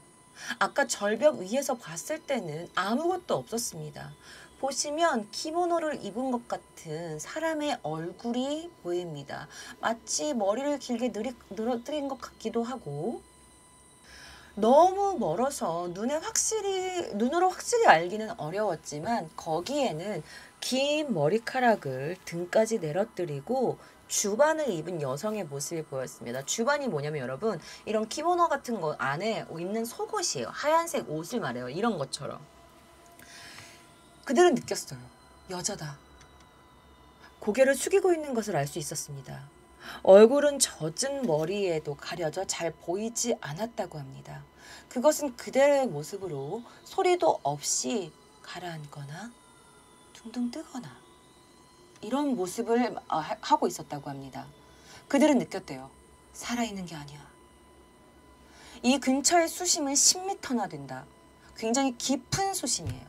아까 절벽 위에서 봤을 때는 아무것도 없었습니다. 보시면 기모노를 입은 것 같은 사람의 얼굴이 보입니다. 마치 머리를 길게 늘어뜨린 것 같기도 하고, 너무 멀어서 눈으로 확실히 알기는 어려웠지만 거기에는 긴 머리카락을 등까지 내려뜨리고 주반을 입은 여성의 모습이 보였습니다. 주반이 뭐냐면 여러분, 이런 키모노 같은 거 안에 입는 속옷이에요. 하얀색 옷을 말해요. 이런 것처럼. 그들은 느꼈어요. 여자다. 고개를 숙이고 있는 것을 알 수 있었습니다. 얼굴은 젖은 머리에도 가려져 잘 보이지 않았다고 합니다. 그것은 그대로의 모습으로 소리도 없이 가라앉거나 둥둥 뜨거나 이런 모습을 하고 있었다고 합니다. 그들은 느꼈대요. 살아있는 게 아니야. 이 근처의 수심은 10m나 된다. 굉장히 깊은 수심이에요.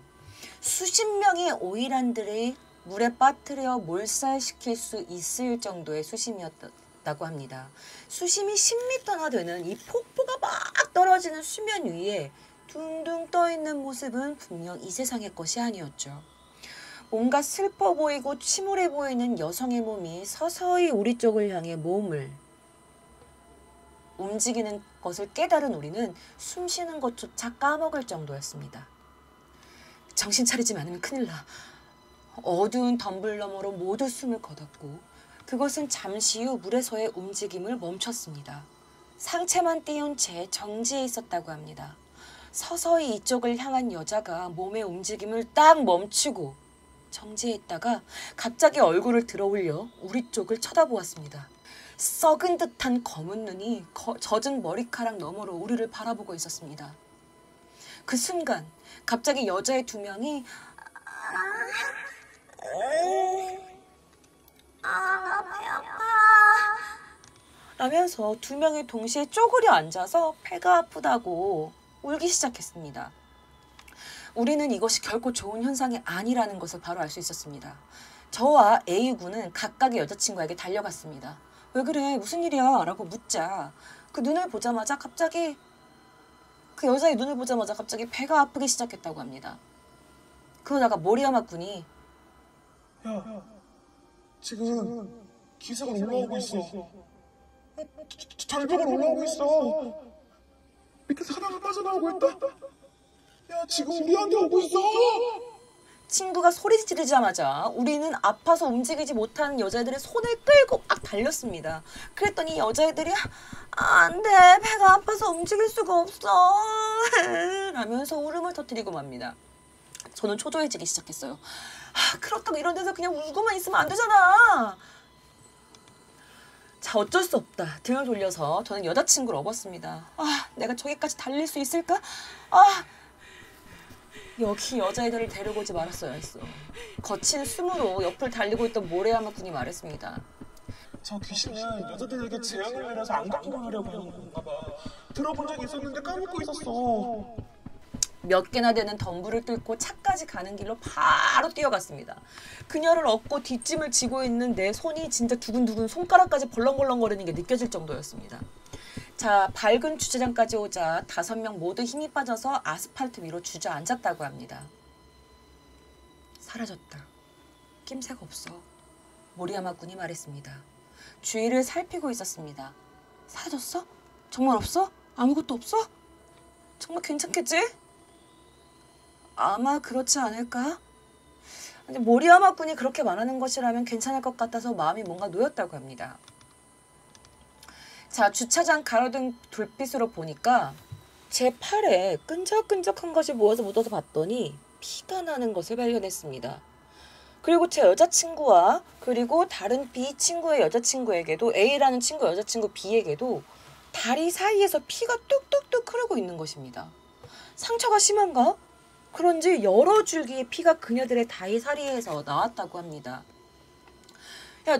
수십 명의 오이란들의 물에 빠뜨려 몰살시킬 수 있을 정도의 수심이었다고 합니다. 수심이 10m나 되는 이 폭포가 막 떨어지는 수면 위에 둥둥 떠있는 모습은 분명 이 세상의 것이 아니었죠. 뭔가 슬퍼 보이고 침울해 보이는 여성의 몸이 서서히 우리 쪽을 향해 몸을 움직이는 것을 깨달은 우리는 숨 쉬는 것조차 까먹을 정도였습니다. 정신 차리지 않으면 큰일 나. 어두운 덤불 너머로 모두 숨을 거뒀고 그것은 잠시 후 물에서의 움직임을 멈췄습니다. 상체만 띄운 채 정지해 있었다고 합니다. 서서히 이쪽을 향한 여자가 몸의 움직임을 딱 멈추고 정지해 있다가 갑자기 얼굴을 들어 올려 우리 쪽을 쳐다보았습니다. 썩은 듯한 검은 눈이 젖은 머리카락 너머로 우리를 바라보고 있었습니다. 그 순간 갑자기 여자의 두 명이 배 아파 라면서 두 명이 동시에 쪼그려 앉아서 배가 아프다고 울기 시작했습니다. 우리는 이것이 결코 좋은 현상이 아니라는 것을 바로 알 수 있었습니다. 저와 A군은 각각의 여자친구에게 달려갔습니다. 왜 그래? 무슨 일이야? 라고 묻자 그 여자의 눈을 보자마자 갑자기 배가 아프기 시작했다고 합니다. 그러다가 모리야마 군이 야, 지금 기사가 올라오고 있어. 절벽을 올라오고 있어. 밑에 사람이 빠져나오고 있다. 야, 지금 우리한테 오고 있어. 친구가 소리 지르자마자 우리는 아파서 움직이지 못하는 여자애들의 손을 끌고 막 달렸습니다. 그랬더니 여자애들이 안 돼, 배가 아파서 움직일 수가 없어 라면서 울음을 터뜨리고 맙니다. 저는 초조해지기 시작했어요. 그렇다고 이런 데서 그냥 울고만 있으면 안 되잖아. 자, 어쩔 수 없다. 등을 돌려서 저는 여자친구를 업었습니다. 내가 저기까지 달릴 수 있을까? 여기 여자애들을 데리고 오지 말았어야 했어. 거친 숨으로 옆을 달리고 있던 모레야마 군이 말했습니다. 저 귀신은 여자들에게 재앙을 내려서 안 갖고 가려고 하는 건가 봐. 들어본 적이 있었는데 까먹고 있었어. 몇 개나 되는 덤불을 뚫고 차까지 가는 길로 바로 뛰어갔습니다. 그녀를 업고 뒷짐을 지고 있는 내 손이 진짜 두근두근 손가락까지 벌렁벌렁거리는 게 느껴질 정도였습니다. 자, 밝은 주차장까지 오자 5명 모두 힘이 빠져서 아스팔트 위로 주저앉았다고 합니다. 사라졌다. 낌새가 없어. 모리야마 군이 말했습니다. 주위를 살피고 있었습니다. 사라졌어? 정말 없어? 아무것도 없어? 정말 괜찮겠지? 아마 그렇지 않을까? 근데 모리야마 군이 그렇게 말하는 것이라면 괜찮을 것 같아서 마음이 뭔가 놓였다고 합니다. 자, 주차장 가로등 불빛으로 보니까 제 팔에 끈적끈적한 것이 모여서 묻어서 봤더니 피가 나는 것을 발견했습니다. 그리고 제 여자친구와 그리고 다른 B 친구의 여자친구에게도 A라는 친구 여자친구 B에게도 다리 사이에서 피가 뚝뚝뚝 흐르고 있는 것입니다. 상처가 심한가? 그런지 여러 줄기의 피가 그녀들의 다리 사이에서 나왔다고 합니다. 야,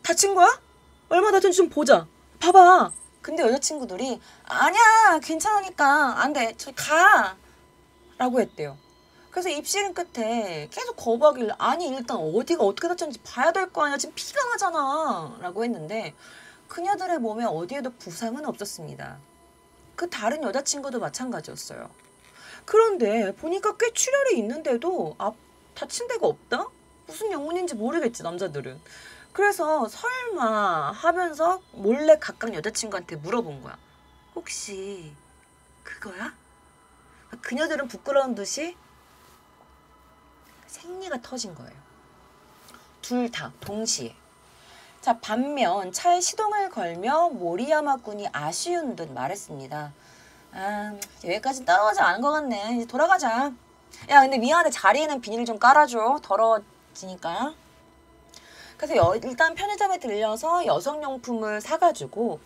다친 거야? 얼마 다친지 좀 보자. 봐봐. 근데 여자친구들이 아니야, 괜찮으니까 안 돼, 저기 가 라고 했대요. 그래서 입시름 끝에 계속 거부하길래 아니 일단 어디가 어떻게 다쳤는지 봐야 될 거 아니야, 지금 피가 나잖아 라고 했는데 그녀들의 몸에 어디에도 부상은 없었습니다. 그 다른 여자친구도 마찬가지였어요. 그런데 보니까 꽤 출혈이 있는데도 다친 데가 없다? 무슨 영문인지 모르겠지, 남자들은. 그래서 설마 하면서 몰래 각각 여자친구한테 물어본 거야. 혹시 그거야? 그녀들은 부끄러운 듯이 생리가 터진 거예요. 둘 다 동시에. 자, 반면 차에 시동을 걸며 모리야마 군이 아쉬운 듯 말했습니다. 여기까지 떨어지지 않은 것 같네. 이제 돌아가자. 야, 근데 미안한데 자리에는 비닐 좀 깔아줘. 더러워지니까. 그래서 일단 편의점에 들려서 여성용품을 사가지고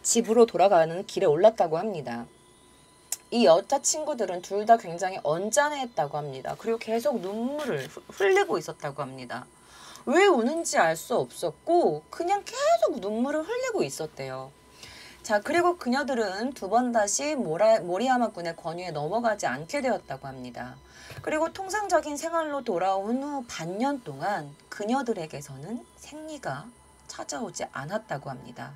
집으로 돌아가는 길에 올랐다고 합니다. 이 여자친구들은 둘 다 굉장히 언짢아했다고 합니다. 그리고 계속 눈물을 흘리고 있었다고 합니다. 왜 우는지 알 수 없었고 그냥 계속 눈물을 흘리고 있었대요. 자, 그리고 그녀들은 두 번 다시 모리야마 군의 권유에 넘어가지 않게 되었다고 합니다. 그리고 통상적인 생활로 돌아온 후 반년 동안 그녀들에게서는 생리가 찾아오지 않았다고 합니다.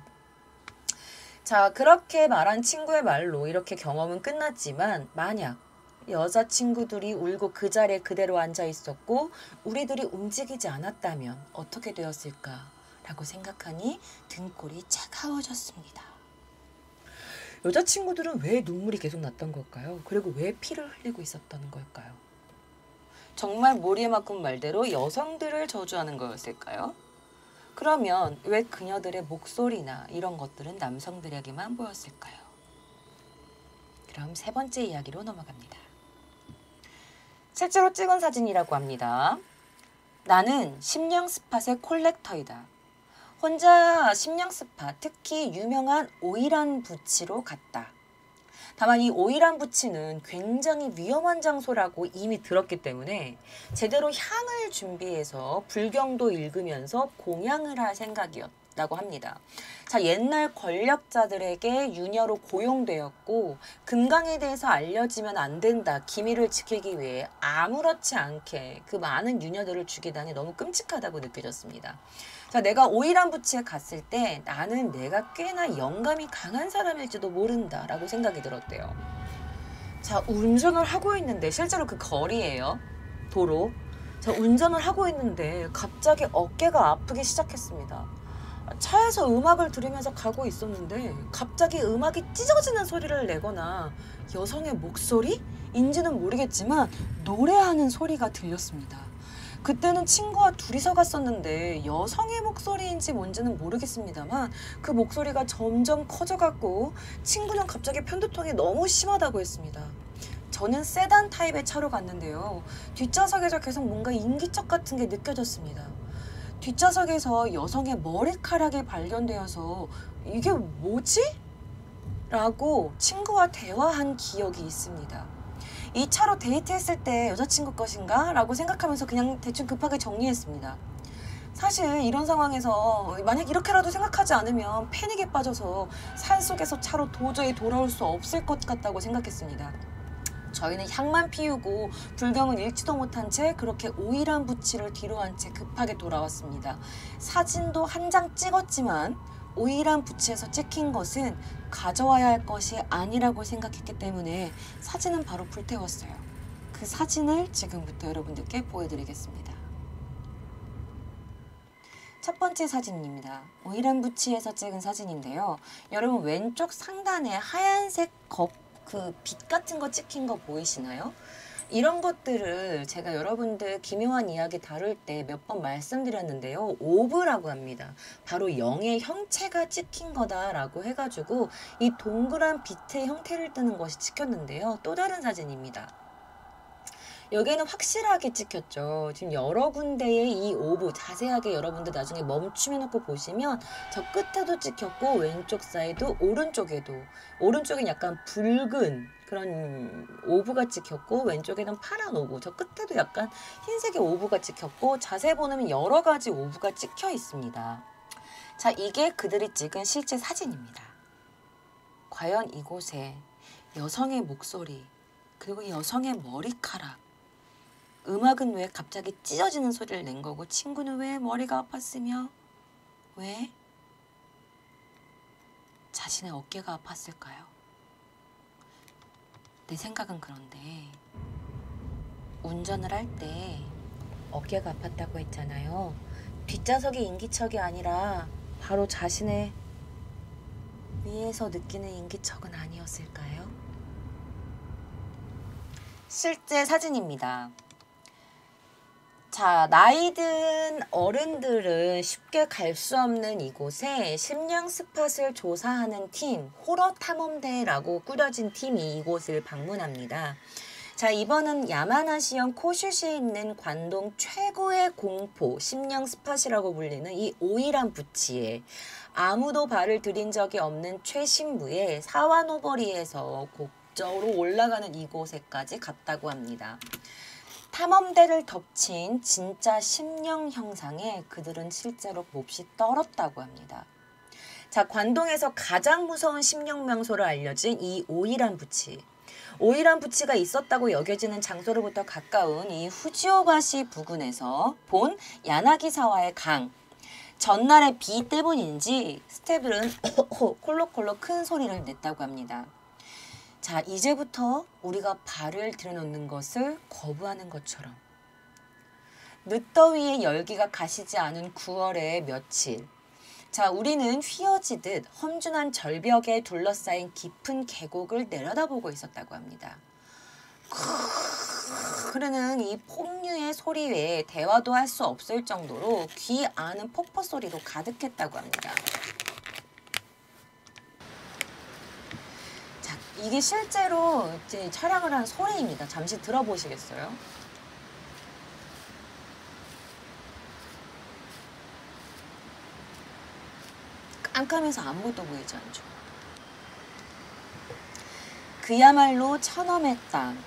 자, 그렇게 말한 친구의 말로 이렇게 경험은 끝났지만 만약 여자친구들이 울고 그 자리에 그대로 앉아 있었고 우리들이 움직이지 않았다면 어떻게 되었을까라고 생각하니 등골이 차가워졌습니다. 여자친구들은 왜 눈물이 계속 났던 걸까요? 그리고 왜 피를 흘리고 있었던 걸까요? 정말 머리에 맞은 말대로 여성들을 저주하는 거였을까요? 그러면 왜 그녀들의 목소리나 이런 것들은 남성들에게만 보였을까요? 그럼 세 번째 이야기로 넘어갑니다. 실제로 찍은 사진이라고 합니다. 나는 심령 스팟의 콜렉터이다. 혼자 심령 스팟, 특히 유명한 오이란 부치로 갔다. 다만 이 오이란 부치는 굉장히 위험한 장소라고 이미 들었기 때문에 제대로 향을 준비해서 불경도 읽으면서 공양을 할 생각이었다고 합니다. 자, 옛날 권력자들에게 유녀로 고용되었고 금강에 대해서 알려지면 안 된다. 기밀을 지키기 위해 아무렇지 않게 그 많은 유녀들을 죽이다니 너무 끔찍하다고 느껴졌습니다. 자, 내가 오이란 부치에 갔을 때 나는 내가 꽤나 영감이 강한 사람일지도 모른다라고 생각이 들었대요. 자, 운전을 하고 있는데 실제로 그 거리예요. 도로. 자, 운전을 하고 있는데 갑자기 어깨가 아프기 시작했습니다. 차에서 음악을 들으면서 가고 있었는데 갑자기 음악이 찢어지는 소리를 내거나 여성의 목소리인지는 모르겠지만 노래하는 소리가 들렸습니다. 그때는 친구와 둘이서 갔었는데 여성의 목소리인지 뭔지는 모르겠습니다만 그 목소리가 점점 커져갔고 친구는 갑자기 편두통이 너무 심하다고 했습니다. 저는 세단 타입의 차로 갔는데요. 뒷좌석에서 계속 뭔가 인기척 같은 게 느껴졌습니다. 뒷좌석에서 여성의 머리카락이 발견되어서 이게 뭐지? 라고 친구와 대화한 기억이 있습니다. 이 차로 데이트했을 때 여자친구 것인가? 라고 생각하면서 그냥 대충 급하게 정리했습니다. 사실 이런 상황에서 만약 이렇게라도 생각하지 않으면 패닉에 빠져서 산속에서 차로 도저히 돌아올 수 없을 것 같다고 생각했습니다. 저희는 향만 피우고 불경은 읽지도 못한 채 그렇게 오이란 부치를 뒤로 한 채 급하게 돌아왔습니다. 사진도 한 장 찍었지만 오이란 부치에서 찍힌 것은 가져와야 할 것이 아니라고 생각했기 때문에 사진은 바로 불태웠어요. 그 사진을 지금부터 여러분들께 보여드리겠습니다. 첫 번째 사진입니다. 오이란 부치에서 찍은 사진인데요. 여러분 왼쪽 상단에 하얀색 그 빛 같은 거 찍힌 거 보이시나요? 이런 것들을 제가 여러분들 기묘한 이야기 다룰 때 몇 번 말씀드렸는데요. 오브라고 합니다. 바로 영의 형체가 찍힌 거다라고 해가지고 이 동그란 빛의 형태를 띠는 것이 찍혔는데요. 또 다른 사진입니다. 여기에는 확실하게 찍혔죠. 지금 여러 군데의 이 오브 자세하게 여러분들 나중에 멈춤해 놓고 보시면 저 끝에도 찍혔고 왼쪽 사이드 오른쪽엔 약간 붉은 그런 오브가 찍혔고 왼쪽에는 파란 오브, 저 끝에도 약간 흰색의 오브가 찍혔고 자세히 보면 여러 가지 오브가 찍혀 있습니다. 자, 이게 그들이 찍은 실제 사진입니다. 과연 이곳에 여성의 목소리 그리고 여성의 머리카락, 음악은 왜 갑자기 찢어지는 소리를 낸 거고 친구는 왜 머리가 아팠으며 왜 자신의 어깨가 아팠을까요? 내 생각은 그런데 운전을 할 때 어깨가 아팠다고 했잖아요. 뒷좌석이 인기척이 아니라 바로 자신의 위에서 느끼는 인기척은 아니었을까요? 실제 사진입니다. 자, 나이든 어른들은 쉽게 갈 수 없는 이곳에 심령 스팟을 조사하는 팀, 호러 탐험대라고 꾸려진 팀이 이곳을 방문합니다. 자, 이번은 야마나시현 코슈시에 있는 관동 최고의 공포, 심령 스팟이라고 불리는 이 오이란 부치에 아무도 발을 들인 적이 없는 최신부의 사와노버리에서 곡적으로 올라가는 이곳에까지 갔다고 합니다. 탐험대를 덮친 진짜 심령 형상에 그들은 실제로 몹시 떨었다고 합니다. 자, 관동에서 가장 무서운 심령 명소로 알려진 이 오이란 부치. 오이란 부치가 있었다고 여겨지는 장소로부터 가까운 이 후지오바시 부근에서 본 야나기사와의 강. 전날의 비 때문인지 스태프들은 콜록콜록 큰 소리를 냈다고 합니다. 자, 이제부터 우리가 발을 들여놓는 것을 거부하는 것처럼 늦더위에 열기가 가시지 않은 9월의 며칠. 자, 우리는 휘어지듯 험준한 절벽에 둘러싸인 깊은 계곡을 내려다보고 있었다고 합니다. 흐르는 이 폭류의 소리 외에 대화도 할 수 없을 정도로 귀 아는 폭포 소리로 가득했다고 합니다. 자, 이게 실제로 이제 촬영을 한 소리입니다. 잠시 들어보시겠어요? 깜깜해서 아무것도 보이지 않죠. 그야말로 천엄의 땅.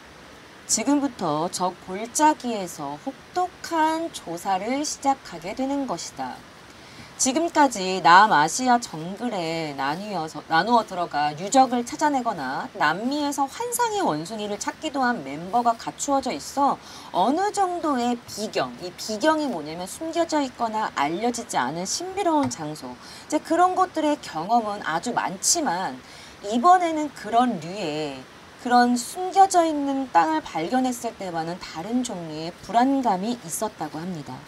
지금부터 저 골짜기에서 혹독한 조사를 시작하게 되는 것이다. 지금까지 남아시아 정글에 나누어 들어가 유적을 찾아내거나 남미에서 환상의 원숭이를 찾기도 한 멤버가 갖추어져 있어 어느 정도의 비경, 이 비경이 뭐냐면 숨겨져 있거나 알려지지 않은 신비로운 장소, 이제 그런 것들의 경험은 아주 많지만 이번에는 그런 류의 그런 숨겨져 있는 땅을 발견했을 때와는 다른 종류의 불안감이 있었다고 합니다.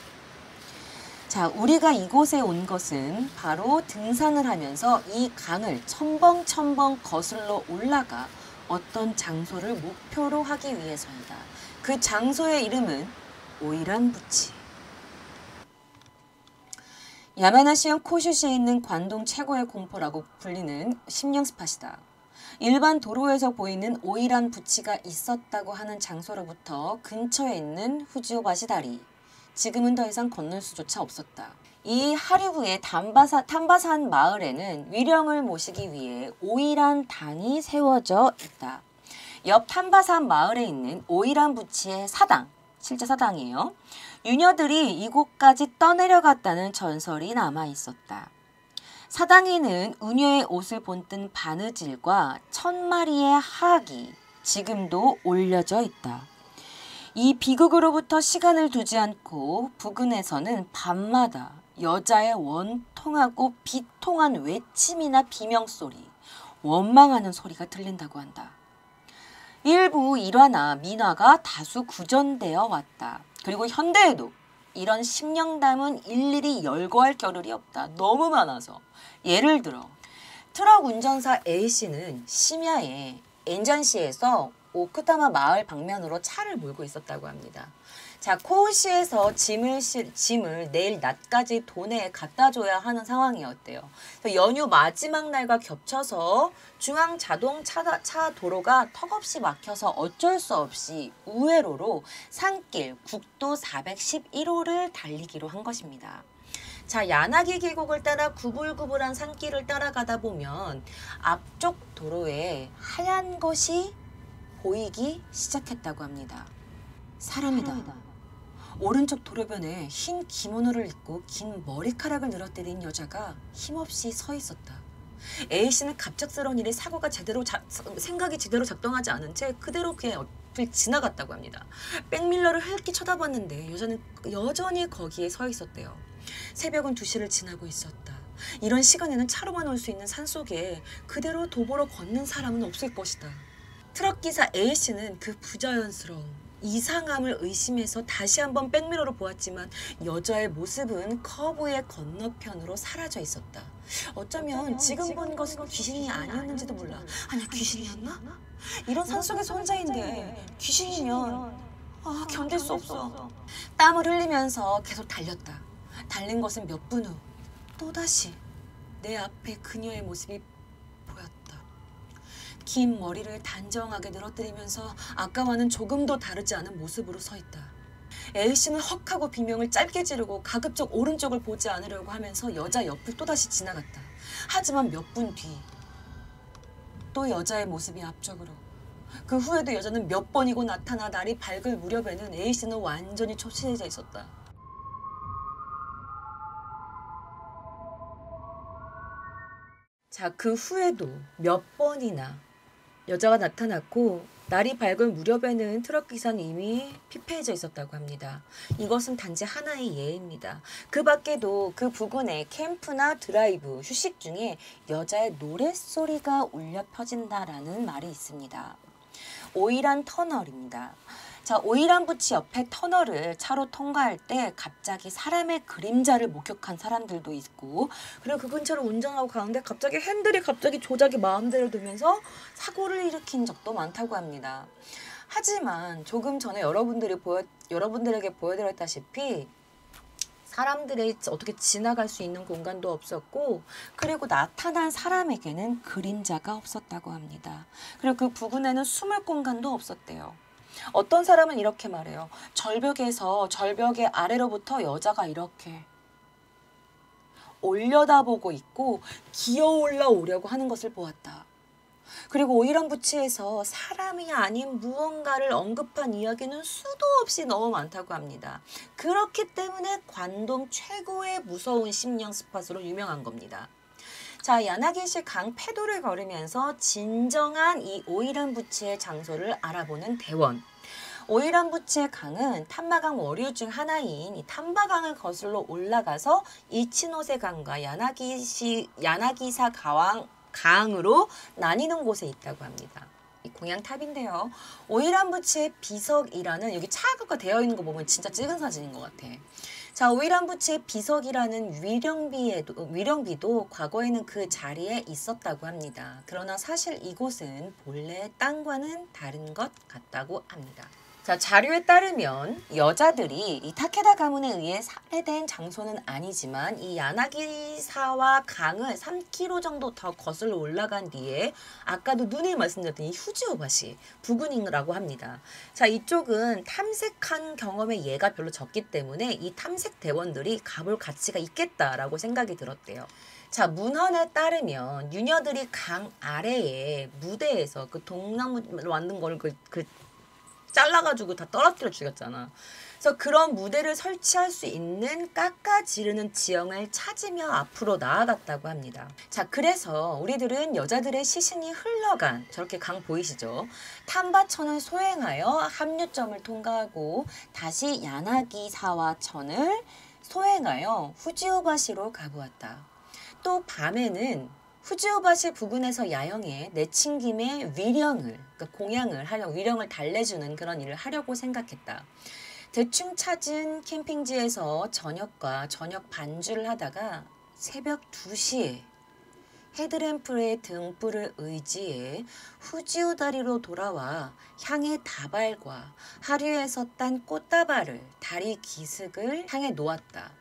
자, 우리가 이곳에 온 것은 바로 등산을 하면서 이 강을 첨벙첨벙 거슬러 올라가 어떤 장소를 목표로 하기 위해서이다. 그 장소의 이름은 오이란 부치. 야마나시현 코슈시에 있는 관동 최고의 공포라고 불리는 심령 스팟이다. 일반 도로에서 보이는 오이란 부치가 있었다고 하는 장소로부터 근처에 있는 후지오바시 다리. 지금은 더 이상 건널 수조차 없었다. 이 하류구의 탄바산 마을에는 위령을 모시기 위해 오이란 당이 세워져 있다. 옆 탄바산 마을에 있는 오이란 부치의 사당, 실제 사당이에요. 유녀들이 이곳까지 떠내려갔다는 전설이 남아 있었다. 사당에는 은유의 옷을 본뜬 바느질과 1000마리의 하악이 지금도 올려져 있다. 이 비극으로부터 시간을 두지 않고 부근에서는 밤마다 여자의 원통하고 비통한 외침이나 비명소리, 원망하는 소리가 들린다고 한다. 일부 일화나 민화가 다수 구전되어 왔다. 그리고 현대에도 이런 심령 담은 일일이 열거할 겨를이 없다. 너무 많아서. 예를 들어 트럭 운전사 A씨는 심야에 엔잔시에서 오쿠타마 마을 방면으로 차를 몰고 있었다고 합니다. 자, 코우시에서 짐을 내일 낮까지 도내에 갖다 줘야 하는 상황이었대요. 연휴 마지막 날과 겹쳐서 중앙 자동차 도로가 턱없이 막혀서 어쩔 수 없이 우회로로 산길 국도 411호를 달리기로 한 것입니다. 자, 야나기 계곡을 따라 구불구불한 산길을 따라가다 보면 앞쪽 도로에 하얀 것이 보이기 시작했다고 합니다. 사람이다. 오른쪽 도로변에 흰 기모노를 입고 긴 머리카락을 늘어뜨린 여자가 힘없이 서 있었다. A씨는 갑작스러운 일에 생각이 제대로 작동하지 않은 채 그대로 그의 옆을 지나갔다고 합니다. 백밀러를 흘낏 쳐다봤는데 여자는 여전히 거기에 서 있었대요. 새벽은 2시를 지나고 있었다. 이런 시간에는 차로만 올 수 있는 산속에 그대로 도보로 걷는 사람은 없을 것이다. 트럭기사 A씨는 그 부자연스러움, 이상함을 의심해서 다시 한번 백미러로 보았지만 여자의 모습은 커브의 건너편으로 사라져 있었다. 어쩌면 지금 본 것은 귀신이 아니었는지도 몰라. 아니, 귀신이었나? 이런 산속에서 혼자인데 귀신이면 견딜 수 없어. 땀을 흘리면서 계속 달렸다. 달린 것은 몇 분 후 또다시 내 앞에 그녀의 모습이 보였다. 긴 머리를 단정하게 늘어뜨리면서 아까와는 조금도 다르지 않은 모습으로 서 있다. A씨는 헉하고 비명을 짧게 지르고 가급적 오른쪽을 보지 않으려고 하면서 여자 옆을 또다시 지나갔다. 하지만 몇 분 뒤 또 여자의 모습이 앞쪽으로. 그 후에도 여자는 몇 번이고 나타나 날이 밝을 무렵에는 A씨는 완전히 초췌해져 있었다. 자, 그 후에도 몇 번이나 여자가 나타났고 날이 밝은 무렵에는 트럭 기사는 이미 피폐해져 있었다고 합니다. 이것은 단지 하나의 예입니다. 그 밖에도 그 부근에 캠프나 드라이브, 휴식 중에 여자의 노랫소리가 울려 퍼진다라는 말이 있습니다. 오이란 터널입니다. 자, 오이란 부치 옆에 터널을 차로 통과할 때 갑자기 사람의 그림자를 목격한 사람들도 있고, 그리고 그 근처를 운전하고 가는데 갑자기 핸들이 갑자기 조작이 마음대로 되면서 사고를 일으킨 적도 많다고 합니다. 하지만 조금 전에 여러분들에게 보여드렸다시피 사람들이 어떻게 지나갈 수 있는 공간도 없었고, 그리고 나타난 사람에게는 그림자가 없었다고 합니다. 그리고 그 부근에는 숨을 공간도 없었대요. 어떤 사람은 이렇게 말해요. 절벽의 아래로부터 여자가 이렇게 올려다보고 있고 기어 올라오려고 하는 것을 보았다. 그리고 오이란 부치에서 사람이 아닌 무언가를 언급한 이야기는 수도 없이 너무 많다고 합니다. 그렇기 때문에 관동 최고의 무서운 심령 스팟으로 유명한 겁니다. 자, 야나기시 강 패도를 걸으면서 진정한 이 오이란 부치의 장소를 알아보는 대원. 오이란 부치의 강은 탐마강 워류 중 하나인 이 탐바강을 거슬러 올라가서 이치노세 강과 야나기사 강으로 나뉘는 곳에 있다고 합니다. 이 공양탑인데요. 오이란 부치의 비석이라는, 여기 차가 되어 있는 거 보면 진짜 찍은 사진인 것 같아. 자, 오이란 부치의 비석이라는 위령비도 과거에는 그 자리에 있었다고 합니다. 그러나 사실 이곳은 본래 땅과는 다른 것 같다고 합니다. 자, 자료에 따르면 여자들이 이 타케다 가문에 의해 살해된 장소는 아니지만 이 야나기사와 강을 3km 정도 더 거슬러 올라간 뒤에 아까도 눈에 말씀드렸던 이 후지오바시 부근이라고 합니다. 자, 이쪽은 탐색한 경험의 예가 별로 적기 때문에 이 탐색 대원들이 가볼 가치가 있겠다라고 생각이 들었대요. 자, 문헌에 따르면 유녀들이 강 아래에 무대에서 그 동나무 만든 걸 잘라가지고 다 떨어뜨려 죽였잖아. 그래서 그런 무대를 설치할 수 있는 깎아지르는 지형을 찾으며 앞으로 나아갔다고 합니다. 자, 그래서 우리들은 여자들의 시신이 흘러간 저렇게 강 보이시죠? 탐바천을 소행하여 합류점을 통과하고 다시 야나기사와천을 소행하여 후지오바시로 가보았다. 또 밤에는 후지오바시 부근에서 야영해 내친김에 위령을 달래주는 그런 일을 하려고 생각했다. 대충 찾은 캠핑지에서 저녁 반주를 하다가 새벽 2시에 헤드램프의 등불을 의지해 후지오다리로 돌아와 향의 다발과 하류에서 딴 꽃다발을 다리 기슭을 향해 놓았다.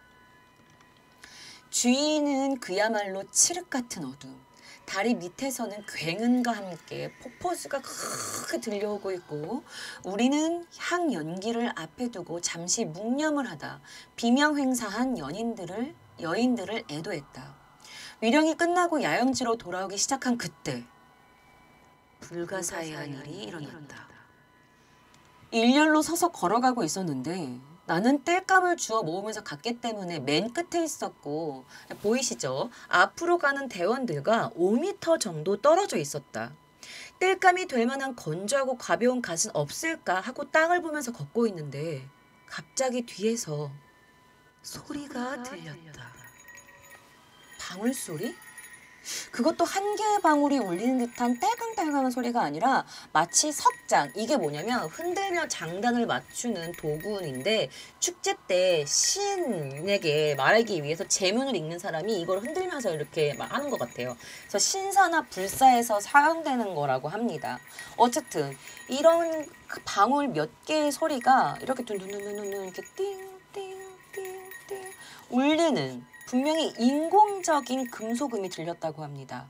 주위는 그야말로 칠흑 같은 어둠. 다리 밑에서는 굉음과 함께 폭포수가 크게 들려오고 있고, 우리는 향 연기를 앞에 두고 잠시 묵념을 하다 비명횡사한 여인들을 애도했다. 위령이 끝나고 야영지로 돌아오기 시작한 그때 불가사의한 일이 일어났다. 일렬로 서서 걸어가고 있었는데 나는 땔감을 주워 모으면서 갔기 때문에 맨 끝에 있었고, 보이시죠? 앞으로 가는 대원들과 5m 정도 떨어져 있었다. 땔감이 될 만한 건조하고 가벼운 갓은 없을까 하고 땅을 보면서 걷고 있는데 갑자기 뒤에서 소리가 들렸다. 방울 소리? 그것도 한 개의 방울이 울리는 듯한 딸강딸강한 소리가 아니라 마치 석장, 이게 뭐냐면 흔들며 장단을 맞추는 도구인데 축제 때 신에게 말하기 위해서 제문을 읽는 사람이 이걸 흔들면서 이렇게 막 하는 것 같아요. 그래서 신사나 불사에서 사용되는 거라고 합니다. 어쨌든 이런 방울 몇 개의 소리가 이렇게 둔둔둔둔둔 이렇게 띵띵띵띵 울리는, 분명히 인공적인 금속음이 들렸다고 합니다.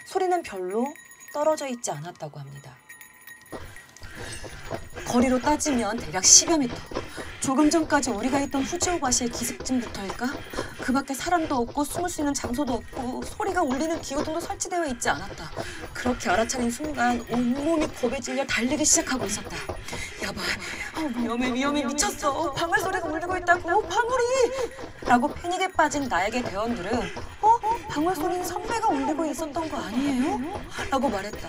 소리는 별로 떨어져 있지 않았다고 합니다. 거리로 따지면 대략 10여 미터. 조금 전까지 우리가 있던 후지오바시의 기슭쯤부터일까? 그 밖에 사람도 없고 숨을 수 있는 장소도 없고 소리가 울리는 기호등도 설치되어 있지 않았다. 그렇게 알아차린 순간 온몸이 겁에 질려 달리기 시작하고 있었다. 야바, 위험해, 미쳤어. 방울 소리가 울리고 있다고, 방울이! 라고 패닉에 빠진 나에게 대원들은 방울 소리는 선배가 울리고 있었던 거 아니에요? 라고 말했다.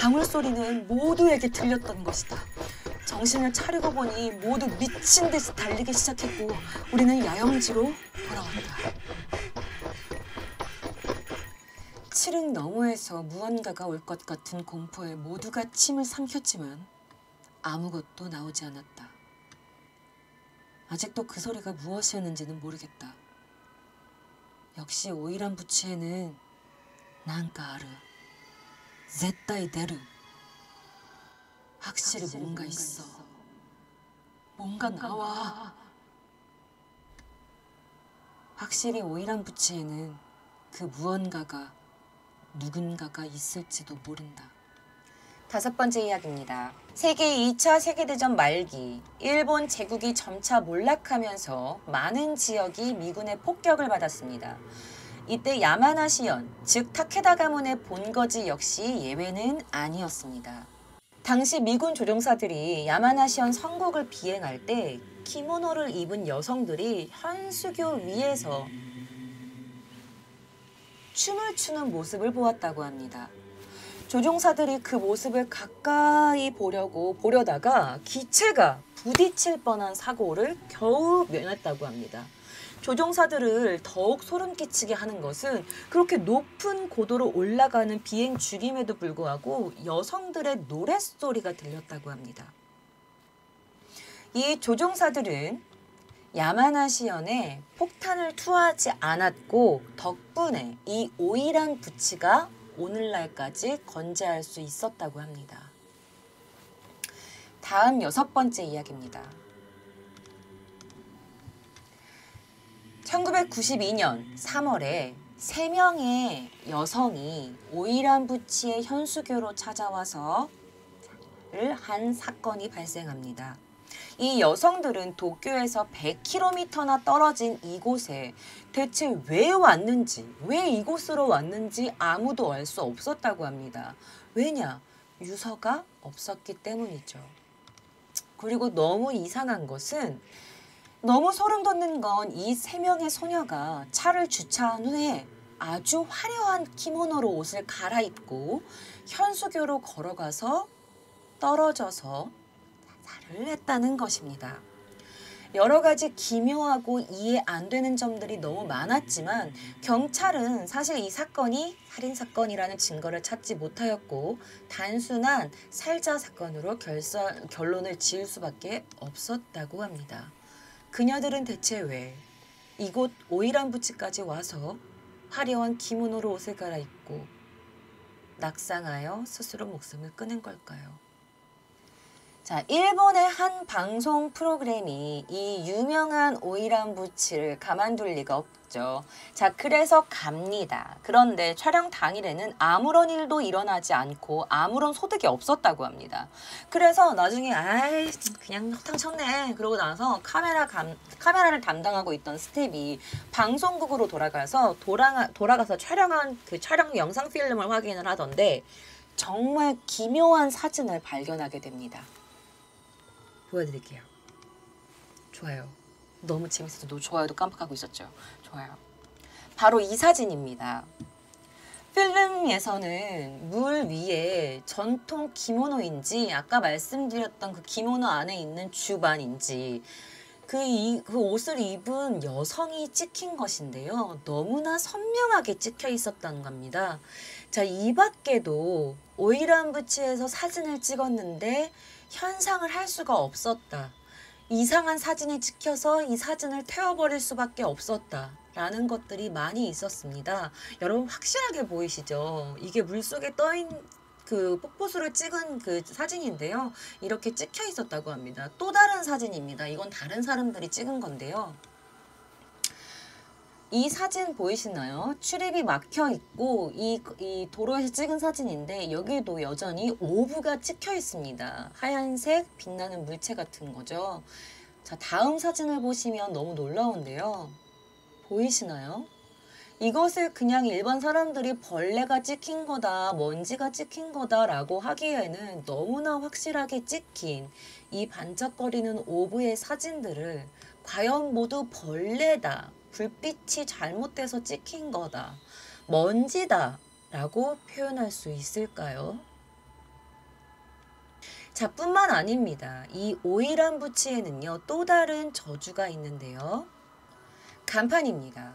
방울소리는 모두에게 들렸던 것이다. 정신을 차리고 보니 모두 미친 듯이 달리기 시작했고 우리는 야영지로 돌아왔다. 7층 너머에서 무언가가 올 것 같은 공포에 모두가 침을 삼켰지만 아무것도 나오지 않았다. 아직도 그 소리가 무엇이었는지는 모르겠다. 역시 오이란 부치에는 난까아르, 제타이 데르. 확실히 뭔가 있어. 뭔가 나와. 확실히 오이란 부치에는 그 무언가가 누군가가 있을지도 모른다. 5번째 이야기입니다. 세계 2차 세계대전 말기, 일본 제국이 점차 몰락하면서 많은 지역이 미군의 폭격을 받았습니다. 이때 야마나시현, 즉 타케다 가문의 본거지 역시 예외는 아니었습니다. 당시 미군 조종사들이 야마나시현 선국을 비행할 때 키모노를 입은 여성들이 현수교 위에서 춤을 추는 모습을 보았다고 합니다. 조종사들이 그 모습을 가까이 보려다가 기체가 부딪힐 뻔한 사고를 겨우 면했다고 합니다. 조종사들을 더욱 소름 끼치게 하는 것은 그렇게 높은 고도로 올라가는 비행 중임에도 불구하고 여성들의 노랫소리가 들렸다고 합니다. 이 조종사들은 야마나시현에 폭탄을 투하하지 않았고 덕분에 이 오이란 부치가 오늘날까지 건재할 수 있었다고 합니다. 다음 6번째 이야기입니다. 1992년 3월에 3명의 여성이 오이란 부치의 현수교로 찾아와서 한 사건이 발생합니다. 이 여성들은 도쿄에서 100km나 떨어진 이곳에 대체 왜 왔는지, 왜 이곳으로 왔는지 아무도 알 수 없었다고 합니다. 왜냐? 유서가 없었기 때문이죠. 그리고 너무 이상한 것은, 너무 소름 돋는 건 이 3명의 소녀가 차를 주차한 후에 아주 화려한 키모노로 옷을 갈아입고 현수교로 걸어가서 떨어져서 자살을 했다는 것입니다. 여러 가지 기묘하고 이해 안 되는 점들이 너무 많았지만 경찰은 사실 이 사건이 살인사건이라는 증거를 찾지 못하였고 단순한 살자 사건으로 결론을 지을 수밖에 없었다고 합니다. 그녀들은 대체 왜 이곳 오이란 부치까지 와서 화려한 기모노로 옷을 갈아입고 낙상하여 스스로 목숨을 끊은 걸까요? 자, 일본의 한 방송 프로그램이 이 유명한 오이란 부치를 가만둘 리가 없죠. 자, 그래서 갑니다. 그런데 촬영 당일에는 아무런 일도 일어나지 않고 아무런 소득이 없었다고 합니다. 그래서 나중에 아이 그냥 허탕 쳤네. 그러고 나서 카메라를 담당하고 있던 스텝이 방송국으로 돌아가서 촬영한 그 촬영 영상 필름을 확인을 하던데 정말 기묘한 사진을 발견하게 됩니다. 보여드릴게요. 좋아요. 너무 재밌어서 좋아요도 깜빡하고 있었죠. 좋아요. 바로 이 사진입니다. 필름에서는 물 위에 전통 기모노인지 아까 말씀드렸던 그 기모노 안에 있는 주반인지 그 옷을 입은 여성이 찍힌 것인데요. 너무나 선명하게 찍혀 있었다는 겁니다. 자, 이 밖에도 오이란 부치에서 사진을 찍었는데 현상을 할 수가 없었다. 이상한 사진이 찍혀서 이 사진을 태워버릴 수밖에 없었다. 라는 것들이 많이 있었습니다. 여러분 확실하게 보이시죠? 이게 물속에 떠인 그 폭포수를 찍은 그 사진인데요. 이렇게 찍혀 있었다고 합니다. 또 다른 사진입니다. 이건 다른 사람들이 찍은 건데요. 이 사진 보이시나요? 출입이 막혀 있고 이 도로에서 찍은 사진인데 여기도 여전히 오브가 찍혀 있습니다. 하얀색 빛나는 물체 같은 거죠. 자, 다음 사진을 보시면 너무 놀라운데요. 보이시나요? 이것을 그냥 일반 사람들이 벌레가 찍힌 거다, 먼지가 찍힌 거다 라고 하기에는 너무나 확실하게 찍힌 이 반짝거리는 오브의 사진들을 과연 모두 벌레다, 불빛이 잘못돼서 찍힌 거다, 먼지다 라고 표현할 수 있을까요? 자, 뿐만 아닙니다. 이 오이란 부치에는요, 또 다른 저주가 있는데요. 간판입니다.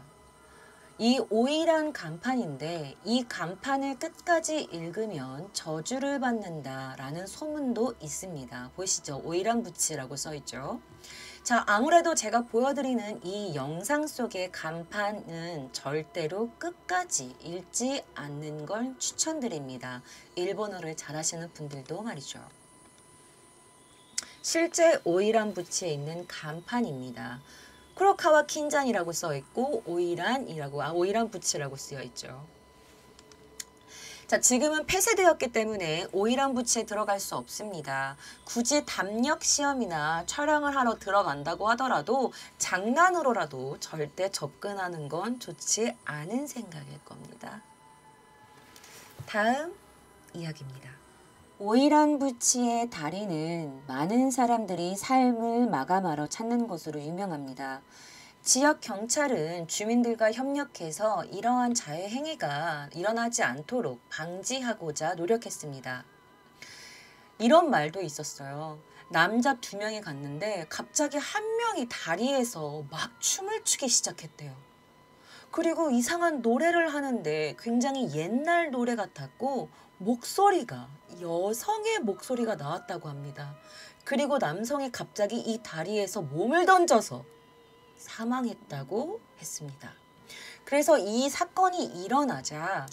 이 오이란 간판인데 이 간판을 끝까지 읽으면 저주를 받는다라는 소문도 있습니다. 보이시죠? 오이란 부치라고 써있죠. 자, 아무래도 제가 보여드리는 이 영상 속의 간판은 절대로 끝까지 읽지 않는 걸 추천드립니다. 일본어를 잘하시는 분들도 말이죠. 실제 오이란 부치에 있는 간판입니다. 쿠로카와 킨잔이라고 써있고 오이란 부치라고 쓰여있죠. 자, 지금은 폐쇄되었기 때문에 오이란 부치에 들어갈 수 없습니다. 굳이 담력 시험이나 촬영을 하러 들어간다고 하더라도 장난으로라도 절대 접근하는 건 좋지 않은 생각일 겁니다. 다음 이야기입니다. 오이란 부치의 다리는 많은 사람들이 삶을 마감하러 찾는 곳으로 유명합니다. 지역 경찰은 주민들과 협력해서 이러한 자해 행위가 일어나지 않도록 방지하고자 노력했습니다. 이런 말도 있었어요. 남자 2명이 갔는데 갑자기 한 명이 다리에서 막 춤을 추기 시작했대요. 그리고 이상한 노래를 하는데 굉장히 옛날 노래 같았고 목소리가 여성의 목소리가 나왔다고 합니다. 그리고 남성이 갑자기 이 다리에서 몸을 던져서 사망했다고 했습니다. 그래서 이 사건이 일어나자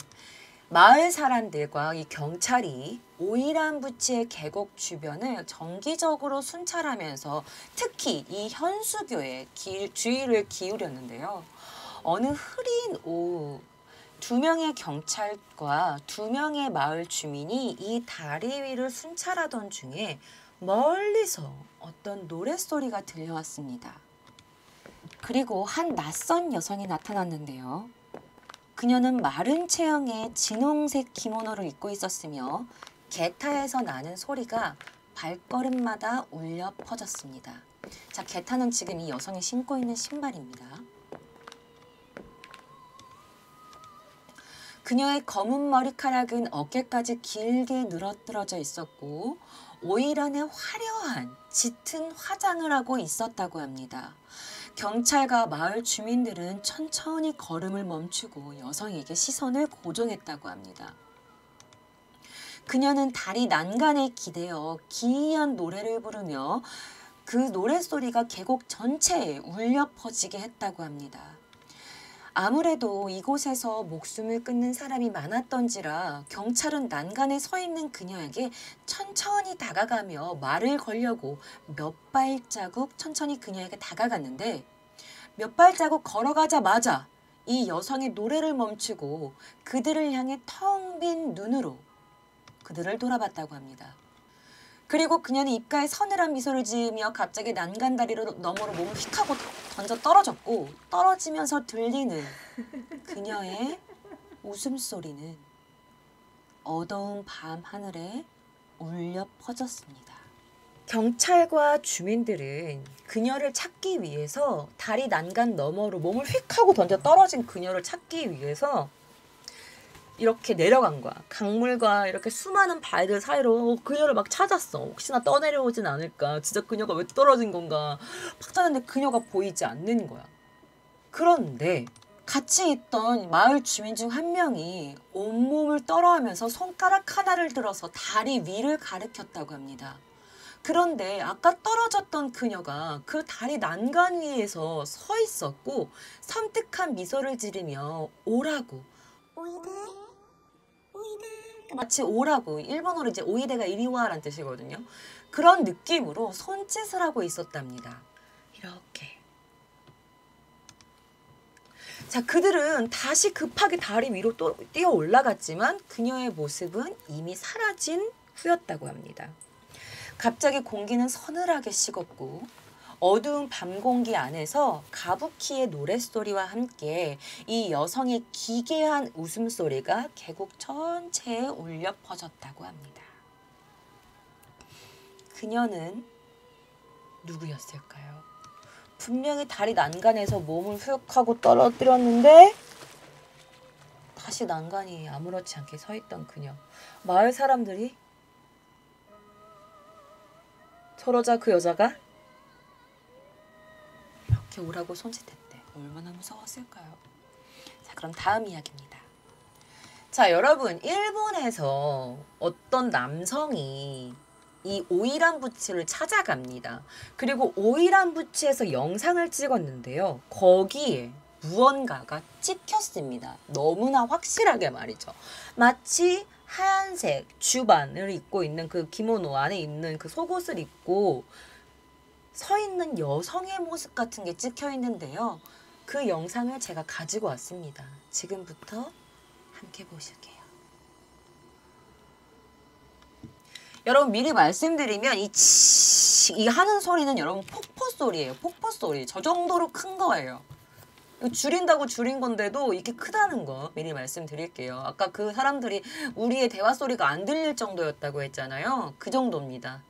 마을 사람들과 이 경찰이 오이란 부치의 계곡 주변을 정기적으로 순찰하면서 특히 이 현수교에 주의를 기울였는데요. 어느 흐린 오후 2명의 경찰과 2명의 마을 주민이 이 다리 위를 순찰하던 중에 멀리서 어떤 노랫소리가 들려왔습니다. 그리고 한 낯선 여성이 나타났는데요. 그녀는 마른 체형의 진홍색 기모노를 입고 있었으며 게타에서 나는 소리가 발걸음마다 울려 퍼졌습니다. 자, 게타는 지금 이 여성이 신고 있는 신발입니다. 그녀의 검은 머리카락은 어깨까지 길게 늘어뜨러져 있었고 오이란의 화려한 짙은 화장을 하고 있었다고 합니다. 경찰과 마을 주민들은 천천히 걸음을 멈추고 여성에게 시선을 고정했다고 합니다. 그녀는 다리 난간에 기대어 기이한 노래를 부르며 그 노랫소리가 계곡 전체에 울려 퍼지게 했다고 합니다. 아무래도 이곳에서 목숨을 끊는 사람이 많았던지라 경찰은 난간에 서 있는 그녀에게 천천히 다가가며 말을 걸려고 몇 발자국 천천히 그녀에게 다가갔는데 몇 발자국 걸어가자마자 이 여성의 노래를 멈추고 그들을 향해 텅 빈 눈으로 그들을 돌아봤다고 합니다. 그리고 그녀는 입가에 서늘한 미소를 지으며 갑자기 난간 다리로 너머로 몸을 휙 하고 던져 떨어졌고 떨어지면서 들리는 그녀의 웃음소리는 어두운 밤 하늘에 울려 퍼졌습니다. 경찰과 주민들은 그녀를 찾기 위해서 다리 난간 너머로 몸을 휙 하고 던져 떨어진 그녀를 찾기 위해서 이렇게 내려간 거야. 강물과 이렇게 수많은 발들 사이로 그녀를 막 찾았어. 혹시나 떠내려오진 않을까. 진짜 그녀가 왜 떨어진 건가. 막 찾았는데 그녀가 보이지 않는 거야. 그런데 같이 있던 마을 주민 중 한 명이 온몸을 떨어하면서 손가락 하나를 들어서 다리 위를 가리켰다고 합니다. 그런데 아까 떨어졌던 그녀가 그 다리 난간 위에서 서 있었고 섬뜩한 미소를 지르며 오라고 마치 오라고 일본어로 이제 오이데가 이리와라는 뜻이거든요. 그런 느낌으로 손짓을 하고 있었답니다. 이렇게. 자, 그들은 다시 급하게 다리 위로 또 뛰어 올라갔지만 그녀의 모습은 이미 사라진 후였다고 합니다. 갑자기 공기는 서늘하게 식었고 어두운 밤 공기 안에서 가부키의 노랫소리와 함께 이 여성의 기괴한 웃음소리가 계곡 전체에 울려 퍼졌다고 합니다. 그녀는 누구였을까요? 분명히 다리 난간에서 몸을 휙 하고 떨어뜨렸는데 다시 난간이 아무렇지 않게 서 있던 그녀. 마을 사람들이 저러자 그 여자가 이렇게 오라고 손짓했대. 얼마나 무서웠을까요? 자, 그럼 다음 이야기입니다. 자, 여러분, 일본에서 어떤 남성이 이 오이란 부치를 찾아갑니다. 그리고 오이란 부치에서 영상을 찍었는데요. 거기에 무언가가 찍혔습니다. 너무나 확실하게 말이죠. 마치 하얀색 주반을 입고 있는 그 기모노 안에 입는 그 속옷을 입고 서 있는 여성의 모습 같은 게 찍혀 있는데요. 그 영상을 제가 가지고 왔습니다. 지금부터 함께 보실게요. 여러분 미리 말씀드리면 이 하는 소리는 여러분 폭포 소리예요. 폭포 소리. 저 정도로 큰 거예요. 줄인다고 줄인 건데도 이게 크다는 거 미리 말씀드릴게요. 아까 그 사람들이 우리의 대화 소리가 안 들릴 정도였다고 했잖아요. 그 정도입니다.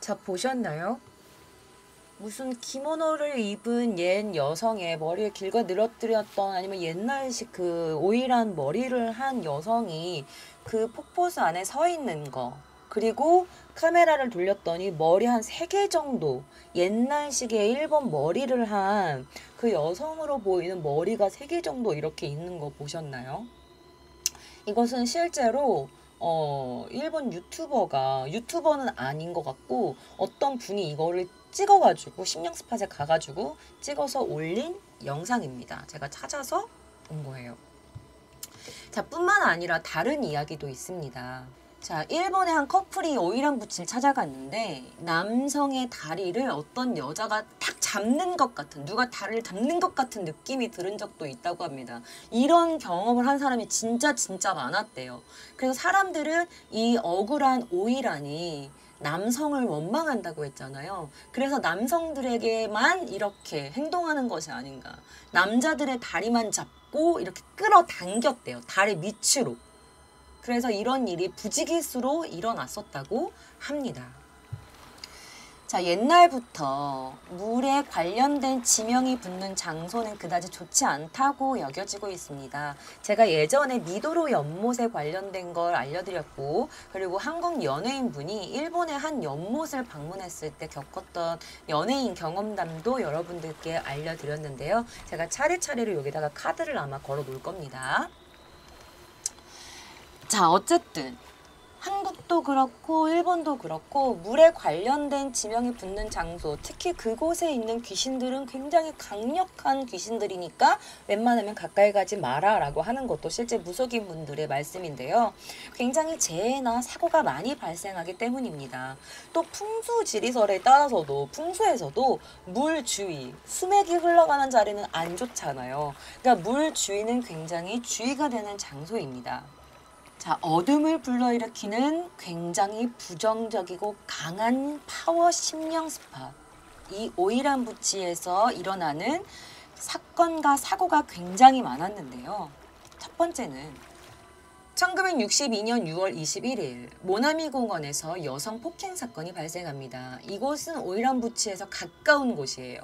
자, 보셨나요? 무슨 기모노를 입은 옛 여성의 머리를 길고 늘어뜨렸던 아니면 옛날식 그 오일한 머리를 한 여성이 그 폭포수 안에 서 있는 거, 그리고 카메라를 돌렸더니 머리 한 3개 정도 옛날식의 일본 머리를 한 그 여성으로 보이는 머리가 3개 정도 이렇게 있는 거 보셨나요? 이것은 실제로 일본 유튜버는 아닌 것 같고 어떤 분이 이거를 찍어가지고 심령스팟에 가가지고 찍어서 올린 영상입니다. 제가 찾아서 온 거예요. 자, 뿐만 아니라 다른 이야기도 있습니다. 자, 일본의 한 커플이 오이란 부치를 찾아갔는데 남성의 다리를 어떤 여자가 탁 잡는 것 같은, 누가 다리를 잡는 것 같은 느낌이 들은 적도 있다고 합니다. 이런 경험을 한 사람이 진짜 많았대요. 그래서 사람들은 이 억울한 오이란이 남성을 원망한다고 했잖아요. 그래서 남성들에게만 이렇게 행동하는 것이 아닌가. 남자들의 다리만 잡고 이렇게 끌어당겼대요. 다리 밑으로. 그래서 이런 일이 부지기수로 일어났었다고 합니다. 자, 옛날부터 물에 관련된 지명이 붙는 장소는 그다지 좋지 않다고 여겨지고 있습니다. 제가 예전에 미도로 연못에 관련된 걸 알려드렸고, 그리고 한국 연예인분이 일본의 한 연못을 방문했을 때 겪었던 연예인 경험담도 여러분들께 알려드렸는데요. 제가 차례차례로 여기다가 카드를 아마 걸어 놓을 겁니다. 자, 어쨌든 한국도 그렇고 일본도 그렇고 물에 관련된 지명이 붙는 장소, 특히 그곳에 있는 귀신들은 굉장히 강력한 귀신들이니까 웬만하면 가까이 가지 마라 라고 하는 것도 실제 무속인 분들의 말씀인데요. 굉장히 재해나 사고가 많이 발생하기 때문입니다. 또 풍수지리설에 따라서도 풍수에서도 물 주위, 수맥이 흘러가는 자리는 안 좋잖아요. 그러니까 물 주위는 굉장히 주의가 되는 장소입니다. 자, 어둠을 불러일으키는 굉장히 부정적이고 강한 파워 심령 스팟. 이 오이란 부치에서 일어나는 사건과 사고가 굉장히 많았는데요. 첫 번째는 1962년 6월 21일 모나미 공원에서 여성 폭행 사건이 발생합니다. 이곳은 오이란 부치에서 가까운 곳이에요.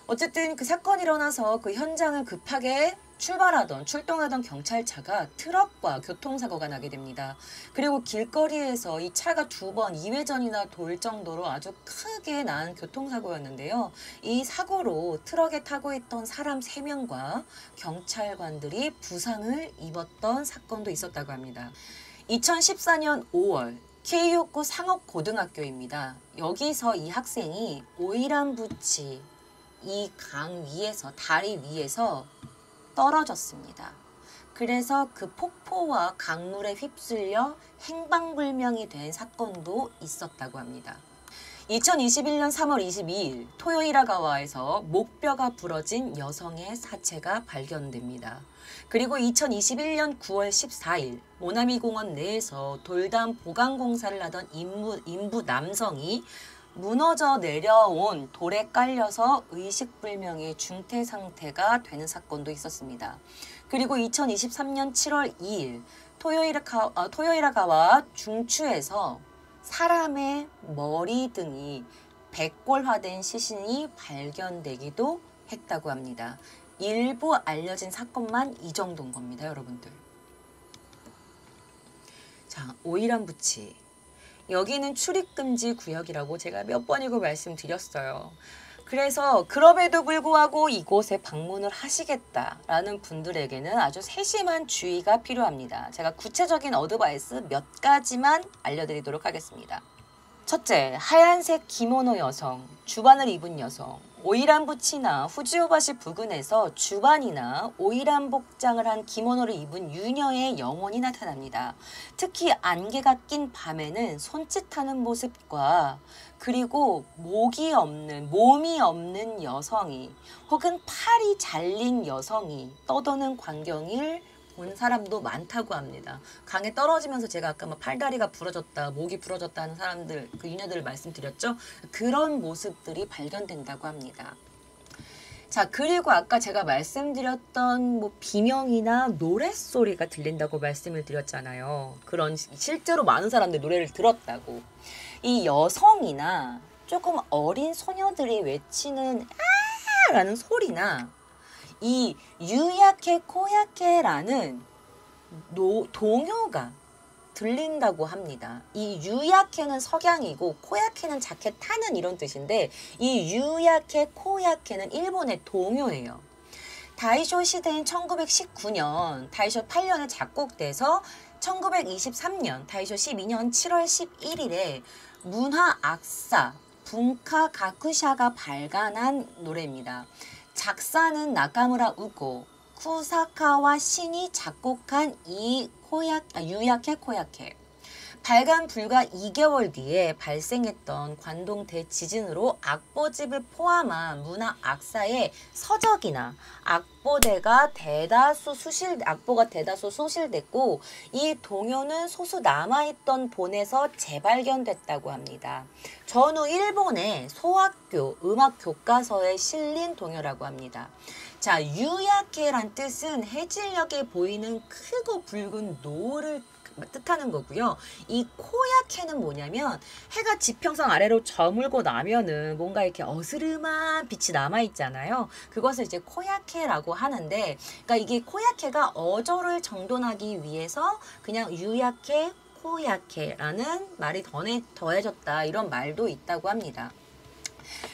어쨌든 그 사건이 일어나서 그 현장을 급하게 출동하던 경찰차가 트럭과 교통사고가 나게 됩니다. 그리고 길거리에서 이 차가 2번 2회전이나 돌 정도로 아주 크게 난 교통사고였는데요. 이 사고로 트럭에 타고 있던 사람 3명과 경찰관들이 부상을 입었던 사건도 있었다고 합니다. 2014년 5월 K요코 상업고등학교입니다. 여기서 이 학생이 오이란부치 이 강 위에서 다리 위에서 떨어졌습니다. 그래서 그 폭포와 강물에 휩쓸려 행방불명이 된 사건도 있었다고 합니다. 2021년 3월 22일 토요이라가와에서 목뼈가 부러진 여성의 사체가 발견됩니다. 그리고 2021년 9월 14일 모나미 공원 내에서 돌담 보강 공사를 하던 인부 남성이 무너져 내려온 돌에 깔려서 의식불명의 중태 상태가 되는 사건도 있었습니다. 그리고 2023년 7월 2일 토요이라가와 중추에서 사람의 머리 등이 백골화된 시신이 발견되기도 했다고 합니다. 일부 알려진 사건만 이 정도인 겁니다, 여러분들. 자, 오이란부치. 여기는 출입금지 구역이라고 제가 몇 번이고 말씀드렸어요. 그래서 그럼에도 불구하고 이곳에 방문을 하시겠다라는 분들에게는 아주 세심한 주의가 필요합니다. 제가 구체적인 어드바이스 몇 가지만 알려드리도록 하겠습니다. 첫째, 하얀색 기모노 여성, 주반을 입은 여성, 오이란부치나 후지오바시 부근에서 주반이나 오이란 복장을 한 기모노를 입은 유녀의 영혼이 나타납니다. 특히 안개가 낀 밤에는 손짓하는 모습과 그리고 몸이 없는 여성이 혹은 팔이 잘린 여성이 떠도는 광경을 본 사람도 많다고 합니다. 강에 떨어지면서 제가 아까 팔다리가 부러졌다, 목이 부러졌다 하는 사람들, 그 유녀들을 말씀드렸죠. 그런 모습들이 발견된다고 합니다. 자, 그리고 아까 제가 말씀드렸던 비명이나 노랫소리가 들린다고 말씀을 드렸잖아요. 그런 실제로 많은 사람들이 노래를 들었다고. 이 여성이나 조금 어린 소녀들이 외치는 아! 라는 소리나 이 유야케 코야케라는 동요가 들린다고 합니다. 이 유야케는 석양이고 코야케는 자켓 타는 이런 뜻인데 이 유야케 코야케는 일본의 동요예요. 다이쇼 시대인 1919년, 다이쇼 8년에 작곡돼서 1923년, 다이쇼 12년 7월 11일에 문화악사 분카 가쿠샤가 발간한 노래입니다. 작사는 나카무라 우고, 쿠사카와 신이 작곡한 이 유야케 코야케. 발간 불과 2개월 뒤에 발생했던 관동 대지진으로 악보집을 포함한 문화 악사의 서적이나 악보가 대다수 소실됐고 이 동요는 소수 남아있던 본에서 재발견됐다고 합니다. 전후 일본의 소학교 음악 교과서에 실린 동요라고 합니다. 자, 유야케란 뜻은 해질녘에 보이는 크고 붉은 노를 뜻하는 거고요. 이 코야케는 뭐냐면 해가 지평선 아래로 저물고 나면은 뭔가 이렇게 어스름한 빛이 남아 있잖아요. 그것을 이제 코야케라고 하는데, 그러니까 이게 코야케가 어조를 정돈하기 위해서 그냥 유야케, 코야케라는 말이 더해졌다 이런 말도 있다고 합니다.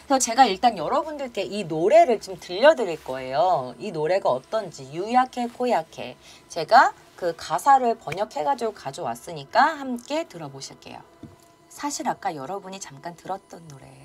그래서 제가 일단 여러분들께 이 노래를 좀 들려드릴 거예요. 이 노래가 어떤지 유야케 코야케 제가 그 가사를 번역해가지고 가져왔으니까 함께 들어보실게요. 사실 아까 여러분이 잠깐 들었던 노래예요.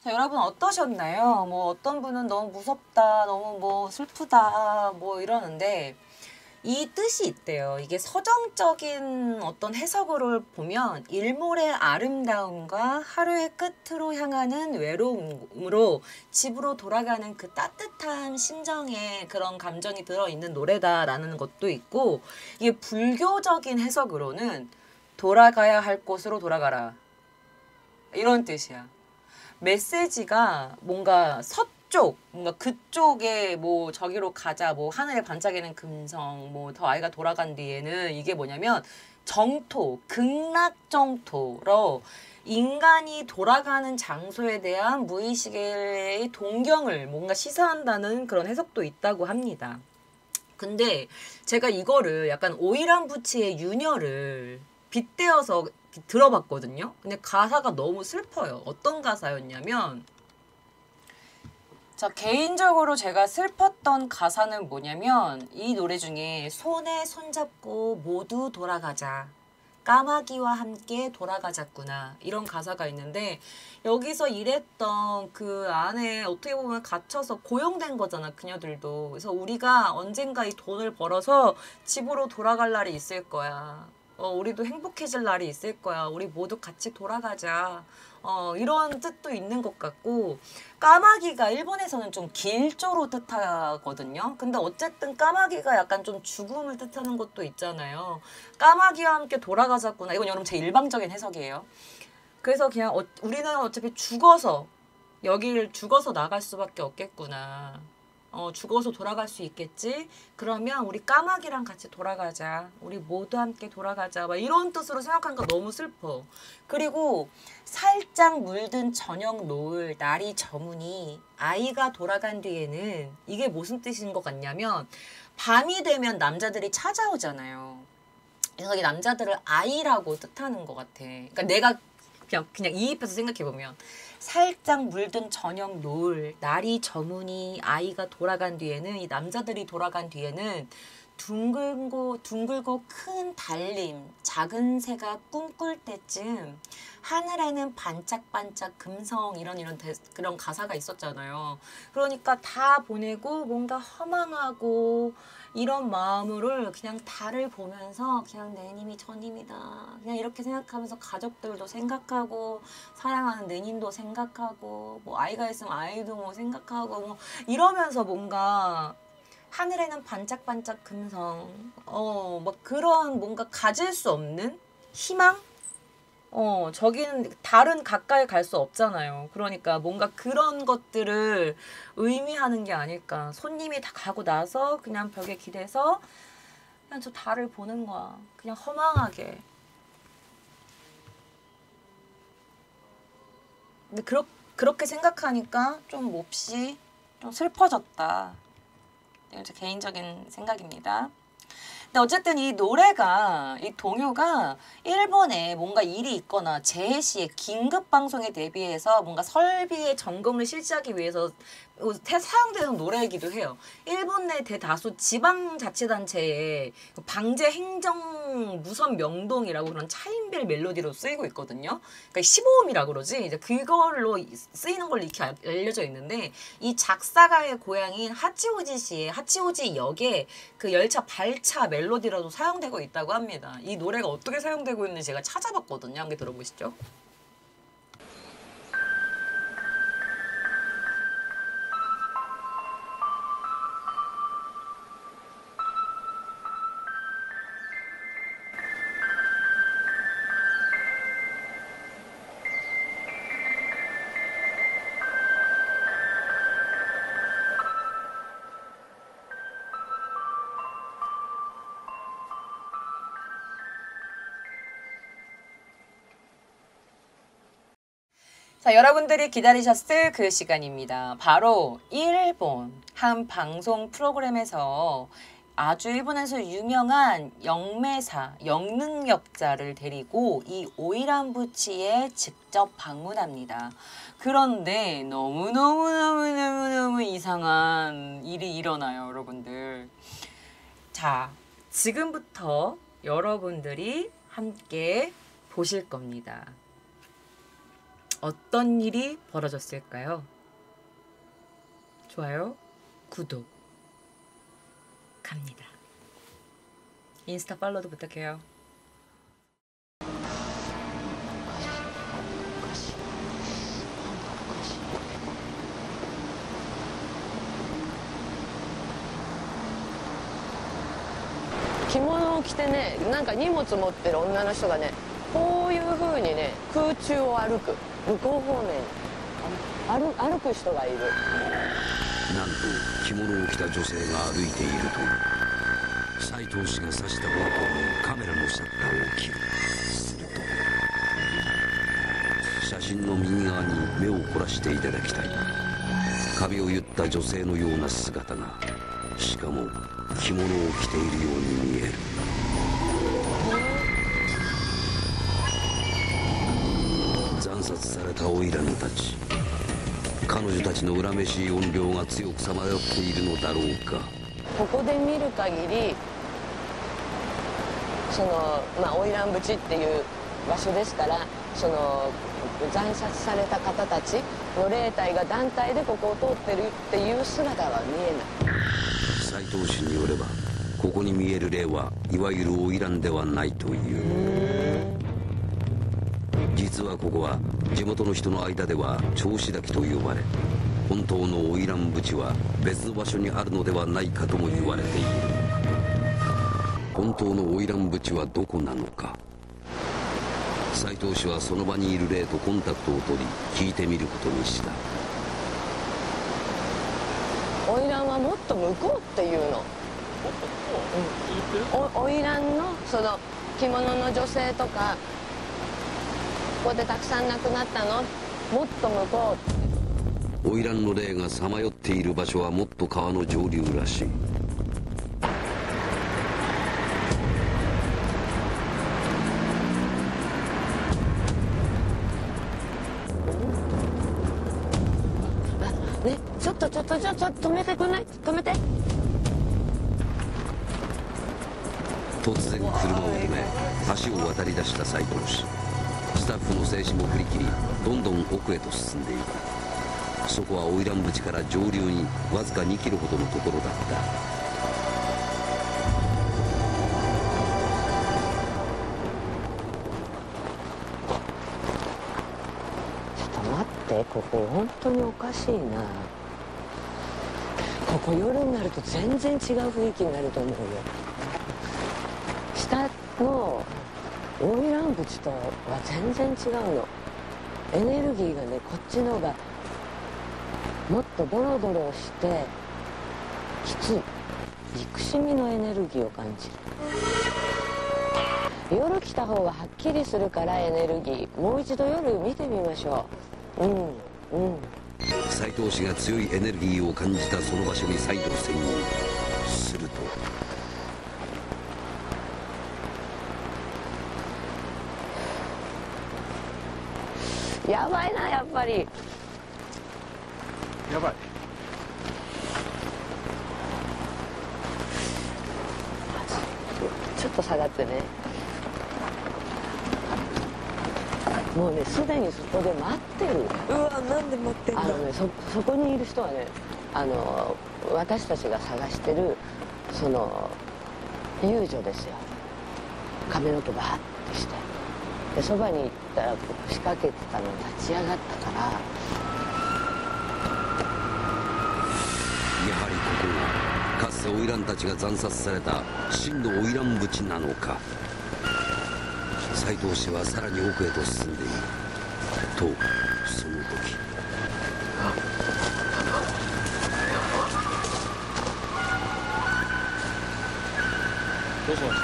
자, 여러분 어떠셨나요? 뭐 어떤 분은 너무 무섭다, 너무 뭐 슬프다, 뭐 이러는데 이 뜻이 있대요. 이게 서정적인 어떤 해석으로 보면 일몰의 아름다움과 하루의 끝으로 향하는 외로움으로 집으로 돌아가는 그 따뜻한 심정에 그런 감정이 들어있는 노래다라는 것도 있고, 이게 불교적인 해석으로는 돌아가야 할 곳으로 돌아가라, 이런 뜻이야. 메시지가 뭔가 서쪽, 뭔가 그쪽에 뭐 저기로 가자, 뭐 하늘에 반짝이는 금성, 뭐 더 아이가 돌아간 뒤에는 이게 뭐냐면 정토, 극락정토로 인간이 돌아가는 장소에 대한 무의식의 동경을 뭔가 시사한다는 그런 해석도 있다고 합니다. 근데 제가 이거를 약간 오이란 부치의 윤혈을 빗대어서 들어봤거든요. 근데 가사가 너무 슬퍼요. 어떤 가사였냐면, 자, 개인적으로 제가 슬펐던 가사는 뭐냐면 이 노래 중에 손에 손잡고 모두 돌아가자, 까마귀와 함께 돌아가자꾸나, 이런 가사가 있는데 여기서 일했던 그 안에 어떻게 보면 갇혀서 고용된 거잖아, 그녀들도. 그래서 우리가 언젠가 이 돈을 벌어서 집으로 돌아갈 날이 있을 거야. 우리도 행복해질 날이 있을 거야. 우리 모두 같이 돌아가자. 이런 뜻도 있는 것 같고, 까마귀가 일본에서는 좀 길조로 뜻하거든요. 근데 어쨌든 까마귀가 약간 좀 죽음을 뜻하는 것도 있잖아요. 까마귀와 함께 돌아가자꾸나. 이건 여러분 제 일방적인 해석이에요. 그래서 그냥 우리는 어차피 죽어서, 여기를 죽어서 나갈 수밖에 없겠구나. 죽어서 돌아갈 수 있겠지? 그러면 우리 까마귀랑 같이 돌아가자. 우리 모두 함께 돌아가자. 막 이런 뜻으로 생각하니까 너무 슬퍼. 그리고 살짝 물든 저녁 노을, 날이 저무니 아이가 돌아간 뒤에는, 이게 무슨 뜻인 것 같냐면 밤이 되면 남자들이 찾아오잖아요. 그래서 이 남자들을 아이라고 뜻하는 것 같아. 그러니까 내가 그냥 이입해서 생각해보면, 살짝 물든 저녁 노을, 날이 저무니 아이가 돌아간 뒤에는, 이 남자들이 돌아간 뒤에는 둥글고 큰 달림, 작은 새가 꿈꿀 때쯤 하늘에는 반짝반짝 금성, 이런 그런 가사가 있었잖아요. 그러니까 다 보내고 뭔가 허망하고 이런 마음으로 그냥 달을 보면서 그냥 내 님이 저 님이다, 그냥 이렇게 생각하면서 가족들도 생각하고 사랑하는 내 님도 생각하고 뭐 아이가 있으면 아이도 뭐 생각하고 뭐 이러면서 뭔가 하늘에는 반짝반짝 금성, 막 그런 뭔가 가질 수 없는 희망? 저기는 달은 가까이 갈 수 없잖아요. 그러니까 뭔가 그런 것들을 의미하는 게 아닐까. 손님이 다 가고 나서 그냥 벽에 기대서 그냥 저 달을 보는 거야. 그냥 허망하게. 근데 그렇게 생각하니까 좀 몹시 좀 슬퍼졌다. 이건 제 개인적인 생각입니다. 근데 어쨌든 이 노래가, 이 동요가 일본에 뭔가 일이 있거나 재해 시에 긴급 방송에 대비해서 뭔가 설비의 점검을 실시하기 위해서 사용되는 노래이기도 해요. 일본 내 대다수 지방자치단체의 방제 행정 무선 명동이라고 그런 차인별 멜로디로 쓰이고 있거든요. 그러니까 15음이라고 그러지. 이제 그걸로 쓰이는 걸로 이렇게 알려져 있는데, 이 작사가의 고향인 하치오지시의 하치오지 역에 그 열차 발차 멜로디라도 사용되고 있다고 합니다. 이 노래가 어떻게 사용되고 있는지 제가 찾아봤거든요. 함께 들어보시죠. 자, 여러분들이 기다리셨을 그 시간입니다. 바로 일본 한 방송 프로그램에서 아주 일본에서 유명한 영매사, 영능력자를 데리고 이 오이란부치에 직접 방문합니다. 그런데 너무너무 이상한 일이 일어나요, 여러분들. 자, 지금부터 여러분들이 함께 보실 겁니다. 어떤 일이 벌어졌을까요? 좋아요, 구독 갑니다. 인스타 팔로우도 부탁해요.着物を着てね、なんか荷物持ってる女の人がね、こういう風にね、空中を歩く、向こう方面に歩く人がいる。なんと着物を着た女性が歩いていると斉藤氏が指した方向にカメラのシャッターを切る。すると写真の右側に目を凝らしていただきたい。髪を結った女性のような姿が、しかも着物を着ているように見える。惨殺された花魁たち、彼女たちの恨めしい怨霊が強くさまよっているのだろうか。ここで見る限り、その花魁淵っていう場所ですから、その惨殺された方たちの霊体が団体でここを通ってるっていう姿は見えない。斉藤氏によれば、ここに見える霊はいわゆる花魁ではないという。実はここは地元の人の間では銚子滝と呼ばれ、本当の花魁淵は別の場所にあるのではないかとも言われている。本当の花魁淵はどこなのか。斉藤氏はその場にいる霊とコンタクトを取り聞いてみることにした。花魁はもっと向こうっていうの。花魁のその着物の女性とか、ここでたくさん亡くなったの、もっと向こう。花魁の霊がさまよっている場所はもっと川の上流らしい。ね、ちょっと止めてくんない？止めて。突然車を止め橋を渡り出した斉藤氏。スタッフの静止も振り切り、どんどん奥へと進んでいく。そこは花魁淵から上流にわずか2キロほどのところだった。ちょっと待って、ここ本当におかしいな。ここ夜になると全然違う雰囲気になると思うよ。下の花魁淵とは全然違うの。エネルギーがね、こっちの方がもっとドロドロしてきつい、憎しみのエネルギーを感じる。夜来た方がはっきりするから、エネルギーもう一度夜見てみましょう。斉藤氏が強いエネルギーを感じたその場所に再度潜入。するとやばいな、やっぱり。やばい。ちょっと下がってね。もうね、すでにそこで待ってる。うわ、なんで待ってんだ。そこにいる人はね、私たちが探してるその遊女ですよ。髪の毛バーッとして、でそばに行ったら仕掛けてたの立ち上がったから。やはりここがかつて花魁たちが惨殺された真の花魁淵なのか。斉藤氏はさらに奥へと進んでいると、その時どうしまし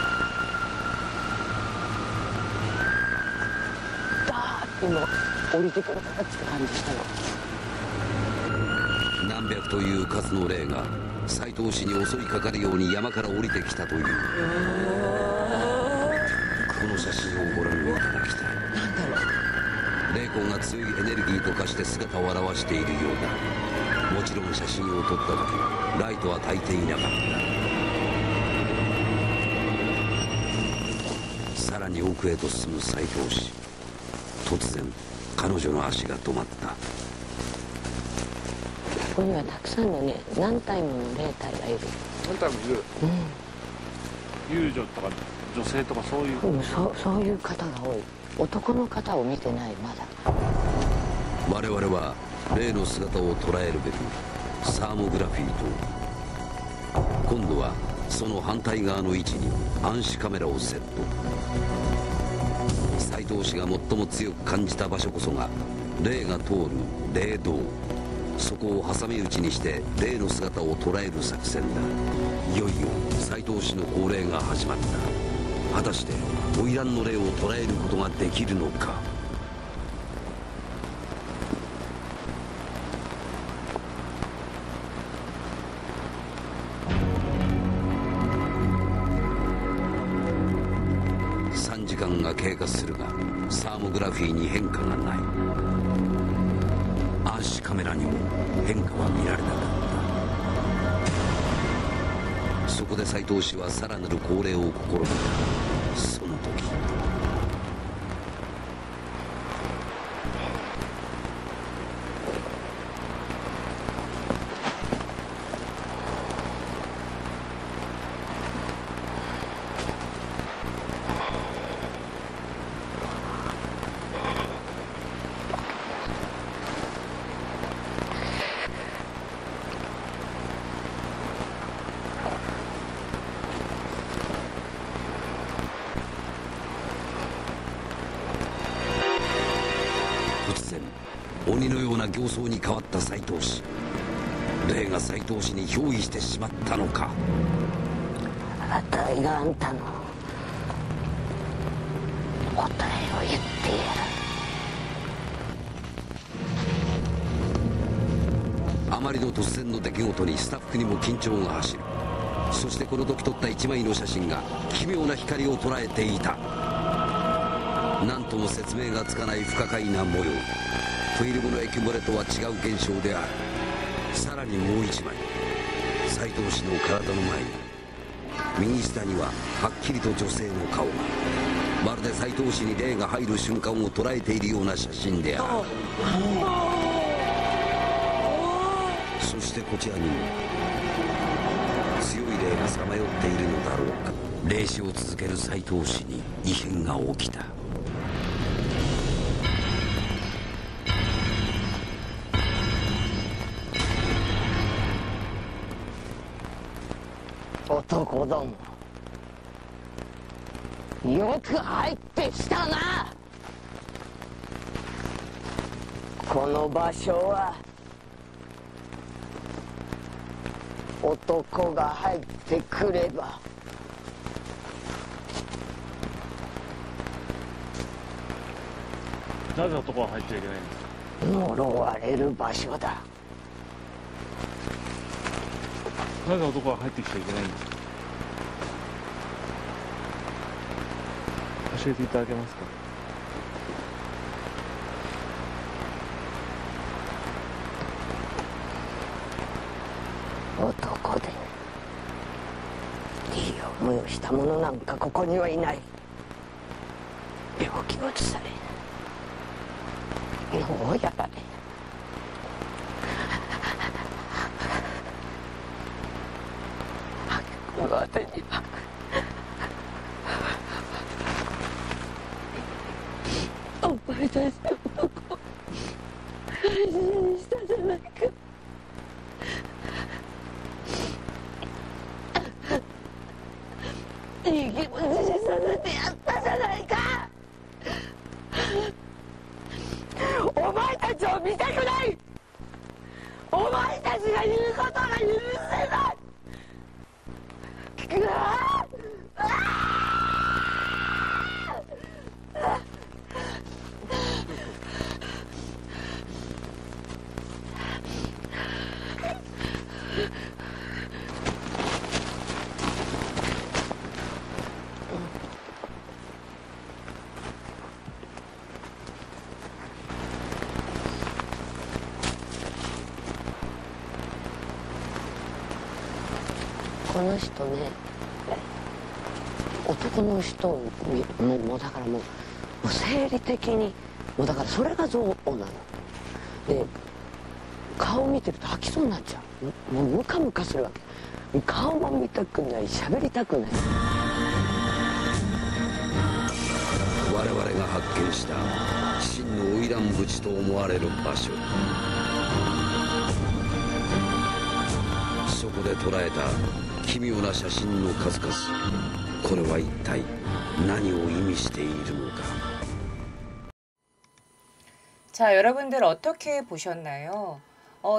た？ダーッて今降りてくるかって感じしたの。何百という数の霊が斉藤氏に襲いかかるように山から降りてきたという。この写真をご覧いただきたい。なんだろう。霊魂が強いエネルギーと化して姿を現しているようだ。もちろん写真を撮った時ライトは焚いていなかった。さらに奥へと進む斉藤氏。突然彼女の足が止まった。ここにはたくさんのね、何体もの霊体がいる。何体もいる。遊女とか女性とかそういう。そういう方が多い。男の方を見てない、まだ。我々は霊の姿を捉えるべくサーモグラフィーと、今度はその反対側の位置に暗視カメラをセット。斉藤氏が最も強く感じた場所こそが霊が通る霊道。そこを挟み撃ちにして霊の姿を捉える作戦だ。いよいよ斉藤氏の降霊が始まった。果たして花魁の霊を捉えることができるのか。3時間が経過するがサーモグラフィーに変化がない。暗視カメラにも変化は見られなかった。そこで斉藤氏はさらなる降霊を試みた。その時鬼のような形相に変わった斉藤氏。霊が斉藤氏に憑依してしまったのか。あたいがあんたの答えを言ってやる。あまりの突然の出来事にスタッフにも緊張が走る。そしてこの時撮った一枚の写真が奇妙な光を捉えていた。何とも説明がつかない不可解な模様。フィルムの液漏れとは違う現象である。さらにもう一枚、斉藤氏の体の前に右下にははっきりと女性の顔が。まるで斉藤氏に霊が入る瞬間を捉えているような写真である。そしてこちらにも強い霊がさまよっているのだろうか。霊視を続ける斉藤氏に異変が起きた。男ども、よく入ってきたな。この場所は男が入ってくればなぜ男は入っちゃいけないんですか。呪われる場所だ。なぜ男は入ってきちゃいけないんですか。教えていただけますか。男でいい思いをした者なんかここにはいない。病気を移され、脳をやられ、この後にはお前たちの男を大事にしたじゃないか。いい気持ちにさせてやったじゃないか。お前たちを見たくない。お前たちが言うことが許せない。この人ね、男の人もうだからもう生理的にもうだからそれが憎悪なので、顔見てると吐きそうになっちゃう。もうムカムカするわけ。顔も見たくない、喋りたくない。我々が発見した真の花魁淵と思われる場所、そこで捉えた奇妙な写真の数々、これは一体何を意味しているのか。 자, 여러분들 어떻게 보셨나요?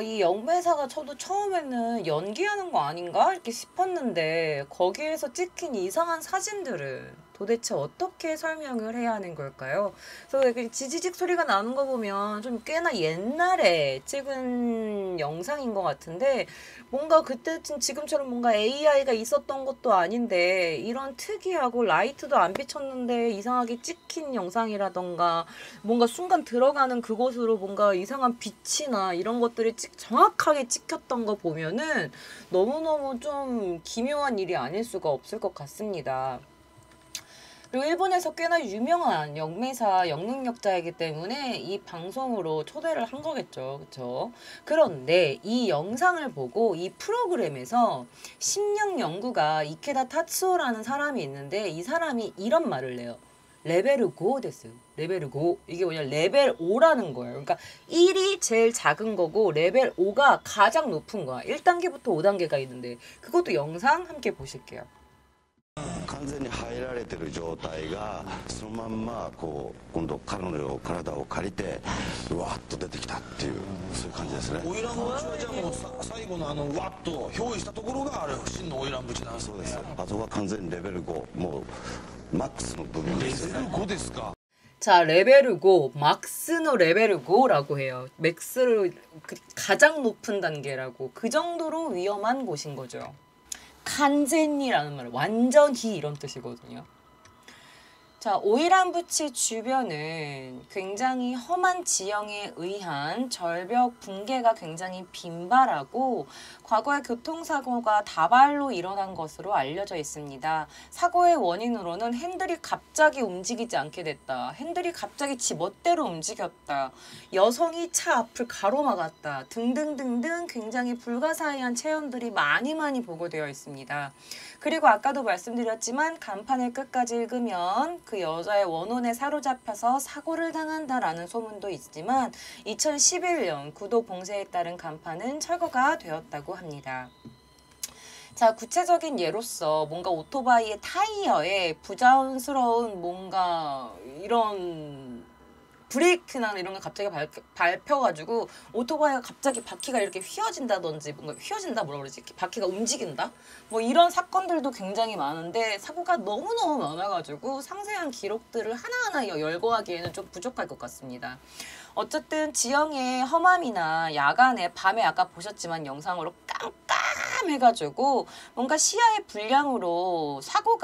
이 영매사가 저도 처음에는 연기하는 거 아닌가 이렇게 싶었는데 거기에서 찍힌 이상한 사진들은 도대체 어떻게 설명을 해야 하는 걸까요? 그래서 이렇게 지지직 소리가 나는 거 보면 좀 꽤나 옛날에 찍은 영상인 것 같은데 뭔가 그때쯤 지금처럼 뭔가 AI가 있었던 것도 아닌데 이런 특이하고 라이트도 안 비쳤는데 이상하게 찍힌 영상이라던가 뭔가 순간 들어가는 그곳으로 뭔가 이상한 빛이나 이런 것들이 정확하게 찍혔던 거 보면은 너무너무 좀 기묘한 일이 아닐 수가 없을 것 같습니다. 그리고 일본에서 꽤나 유명한 영매사 영능력자이기 때문에 이 방송으로 초대를 한 거겠죠. 그쵸? 그런데 이 영상을 보고 이 프로그램에서 심령 연구가 이케다 타츠오라는 사람이 있는데 이 사람이 이런 말을 해요. 레벨 5 됐어요. 레벨 5. 이게 뭐냐, 레벨 5라는 거예요. 그러니까 1이 제일 작은 거고 레벨 5가 가장 높은 거야. 1단계부터 5단계가 있는데 그것도 영상 함께 보실게요. 完全に入られてる状態がそのまんまこう今度彼女の体を借りてうわっと出てきたっていうそういう感じですね。花魁淵はじゃあもう最後のわっと憑依したところがあれ真の花魁淵なんですね。そうです。あとは完全にレベル5もうマックスの部分ですよね。レベル5ですか。 자, 레벨 5, 막스노 레벨 5라고 해요. 맥스를 가장 높은 단계라고. 그 정도로 위험한 곳인 거죠. 칸젠이라는 말, 완전히 이런 뜻이거든요. 자, 오이란부치 주변은 굉장히 험한 지형에 의한 절벽 붕괴가 굉장히 빈발하고 과거에 교통사고가 다발로 일어난 것으로 알려져 있습니다. 사고의 원인으로는 핸들이 갑자기 움직이지 않게 됐다. 핸들이 갑자기 지 멋대로 움직였다. 여성이 차 앞을 가로막았다. 등등등등 굉장히 불가사의한 체험들이 많이 보고되어 있습니다. 그리고 아까도 말씀드렸지만 간판을 끝까지 읽으면 그 여자의 원혼에 사로잡혀서 사고를 당한다라는 소문도 있지만 2011년 구도 봉쇄에 따른 간판은 철거가 되었다고 합니다. 자, 구체적인 예로서 뭔가 오토바이의 타이어에 부자연스러운 뭔가 이런 브레이크나 이런 게 갑자기 밟혀가지고 오토바이가 갑자기 바퀴가 이렇게 휘어진다든지 뭔가 휘어진다 뭐라 그러지? 바퀴가 움직인다? 뭐 이런 사건들도 굉장히 많은데 사고가 너무너무 많아가지고 상세한 기록들을 하나하나 열거하기에는 좀 부족할 것 같습니다. 어쨌든 지형의 험함이나 야간에 밤에 아까 보셨지만 영상으로 깜깜해가지고 뭔가 시야의 불량으로 사고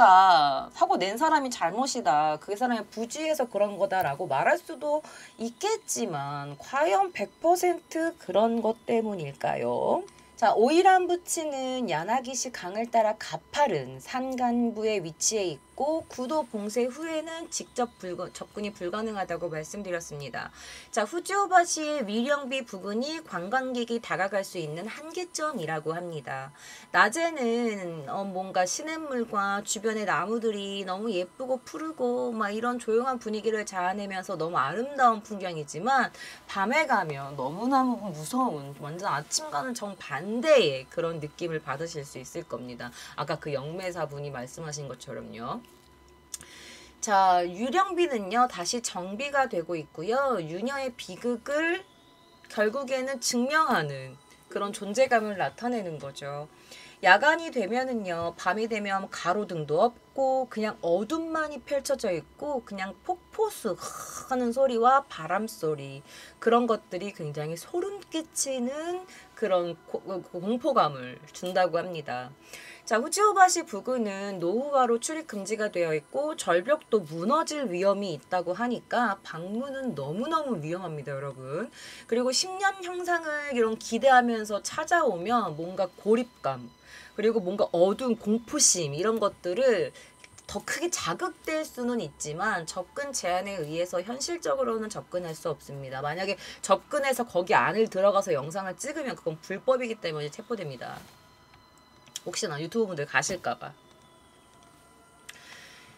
낸 사람이 잘못이다. 그 사람이 부주의해서 그런 거다라고 말할 수도 있겠지만 과연 100% 그런 것 때문일까요? 자, 오이란부치는 야나기시 강을 따라 가파른 산간부에 위치해 있고 구도 봉쇄 후에는 직접 접근이 불가능하다고 말씀드렸습니다. 자, 후지오바시의 위령비 부근이 관광객이 다가갈 수 있는 한계점이라고 합니다. 낮에는 뭔가 시냇물과 주변의 나무들이 너무 예쁘고 푸르고 막 이런 조용한 분위기를 자아내면서 너무 아름다운 풍경이지만 밤에 가면 너무너무 무서운 완전 아침과는 정반대의 그런 느낌을 받으실 수 있을 겁니다. 아까 그 영매사 분이 말씀하신 것처럼요. 자, 유령비는요 다시 정비가 되고 있고요. 유녀의 비극을 결국에는 증명하는 그런 존재감을 나타내는 거죠. 야간이 되면은요, 밤이 되면 가로등도 없고 그냥 어둠만이 펼쳐져 있고 그냥 폭포수 하는 소리와 바람 소리, 그런 것들이 굉장히 소름 끼치는 그런 공포감을 준다고 합니다. 자, 후지오바시 부근은 노후화로 출입 금지가 되어 있고 절벽도 무너질 위험이 있다고 하니까 방문은 너무너무 위험합니다, 여러분. 그리고 10년 형상을 이런 기대하면서 찾아오면 뭔가 고립감, 그리고 뭔가 어두운 공포심 이런 것들을 더 크게 자극될 수는 있지만 접근 제한에 의해서 현실적으로는 접근할 수 없습니다. 만약에 접근해서 거기 안을 들어가서 영상을 찍으면 그건 불법이기 때문에 체포됩니다. 혹시나 유튜브 분들 가실까봐.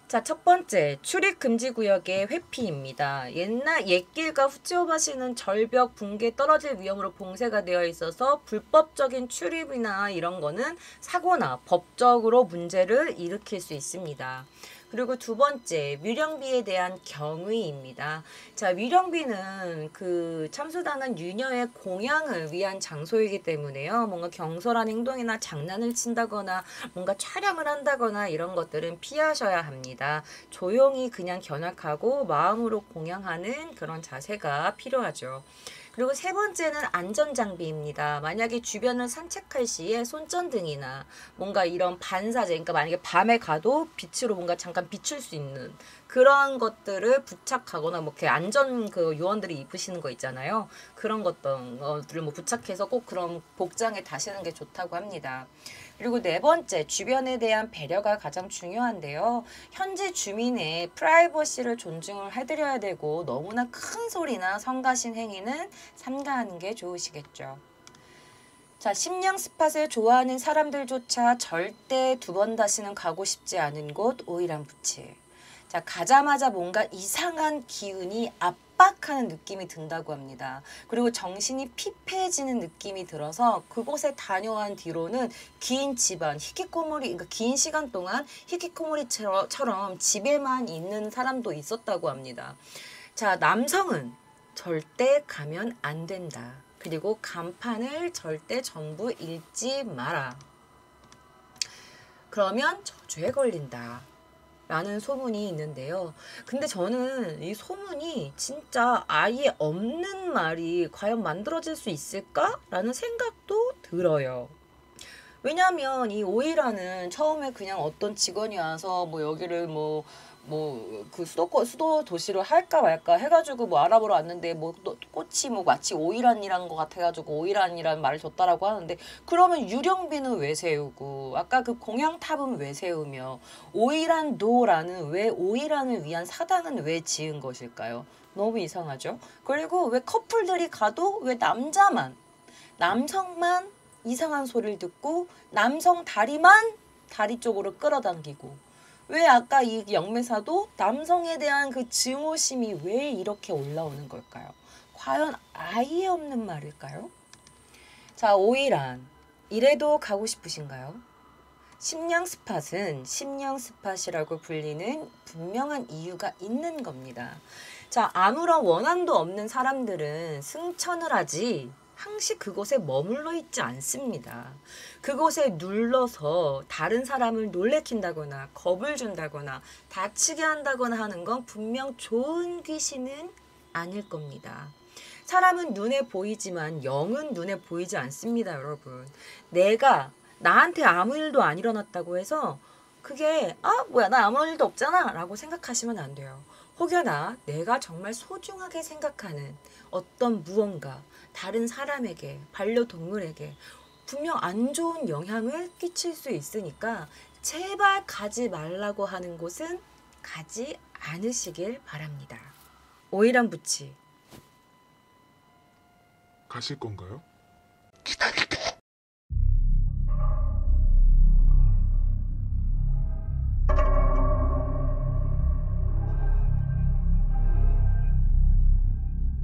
자, 첫 번째, 출입 금지 구역의 회피입니다. 옛길과 후치오바시는 절벽 붕괴 떨어질 위험으로 봉쇄가 되어 있어서 불법적인 출입이나 이런 거는 사고나 법적으로 문제를 일으킬 수 있습니다. 그리고 두 번째, 위령비에 대한 경의입니다. 자, 위령비는 그 참수당한 유녀의 공양을 위한 장소이기 때문에요. 뭔가 경솔한 행동이나 장난을 친다거나 뭔가 촬영을 한다거나 이런 것들은 피하셔야 합니다. 조용히 그냥 견학하고 마음으로 공양하는 그런 자세가 필요하죠. 그리고 세 번째는 안전장비입니다. 만약에 주변을 산책할 시에 손전등이나 뭔가 이런 반사제, 그러니까 만약에 밤에 가도 빛으로 뭔가 잠깐 비출 수 있는 그런 것들을 부착하거나 뭐 이렇게 안전 그 요원들이 입으시는 거 있잖아요. 그런 것들을 뭐 부착해서 꼭 그런 복장에 다시는 게 좋다고 합니다. 그리고 네 번째, 주변에 대한 배려가 가장 중요한데요. 현지 주민의 프라이버시를 존중을 해드려야 되고 너무나 큰 소리나 성가신 행위는 삼가하는 게 좋으시겠죠. 자, 심령 스팟을 좋아하는 사람들조차 절대 두 번 다시는 가고 싶지 않은 곳 오이란부치. 자, 가자마자 뭔가 이상한 기운이 압박하는 느낌이 든다고 합니다. 그리고 정신이 피폐해지는 느낌이 들어서 그곳에 다녀온 뒤로는 긴 집안, 그러니까 긴 시간 동안 히키코모리처럼 집에만 있는 사람도 있었다고 합니다. 자, 남성은 절대 가면 안 된다. 그리고 간판을 절대 전부 읽지 마라. 그러면 저주에 걸린다. 라는 소문이 있는데요. 근데 저는 이 소문이 진짜 아예 없는 말이 과연 만들어질 수 있을까? 라는 생각도 들어요. 왜냐하면 이 오이라는 처음에 그냥 어떤 직원이 와서 뭐 여기를 그 수도 도시로 할까 말까 해가지고 뭐 알아보러 왔는데 뭐 꽃이 뭐 마치 오이란이란 것 같아가지고 오이란이라는 말을 줬다라고 하는데, 그러면 유령비는 왜 세우고 아까 그 공양탑은 왜 세우며 오이란도라는 왜 오이란을 위한 사당은 왜 지은 것일까요? 너무 이상하죠. 그리고 왜 커플들이 가도 왜 남성만 이상한 소리를 듣고 남성 다리 쪽으로 끌어당기고, 왜 아까 이 영매사도 남성에 대한 그 증오심이 왜 이렇게 올라오는 걸까요? 과연 아예 없는 말일까요? 자, 오이란. 이래도 가고 싶으신가요? 심령 스팟은 심령 스팟이라고 불리는 분명한 이유가 있는 겁니다. 자, 아무런 원한도 없는 사람들은 승천을 하지 항시 그곳에 머물러 있지 않습니다. 그곳에 눌러서 다른 사람을 놀래킨다거나 겁을 준다거나 다치게 한다거나 하는 건 분명 좋은 귀신은 아닐 겁니다. 사람은 눈에 보이지만 영은 눈에 보이지 않습니다, 여러분. 나한테 아무 일도 안 일어났다고 해서 그게 뭐야 나 아무 일도 없잖아 라고 생각하시면 안 돼요. 혹여나 내가 정말 소중하게 생각하는 어떤 무언가, 다른 사람에게, 반려동물에게 분명 안 좋은 영향을 끼칠 수 있으니까 제발 가지 말라고 하는 곳은 가지 않으시길 바랍니다. 오이란부치. 가실 건가요? 기다릴게.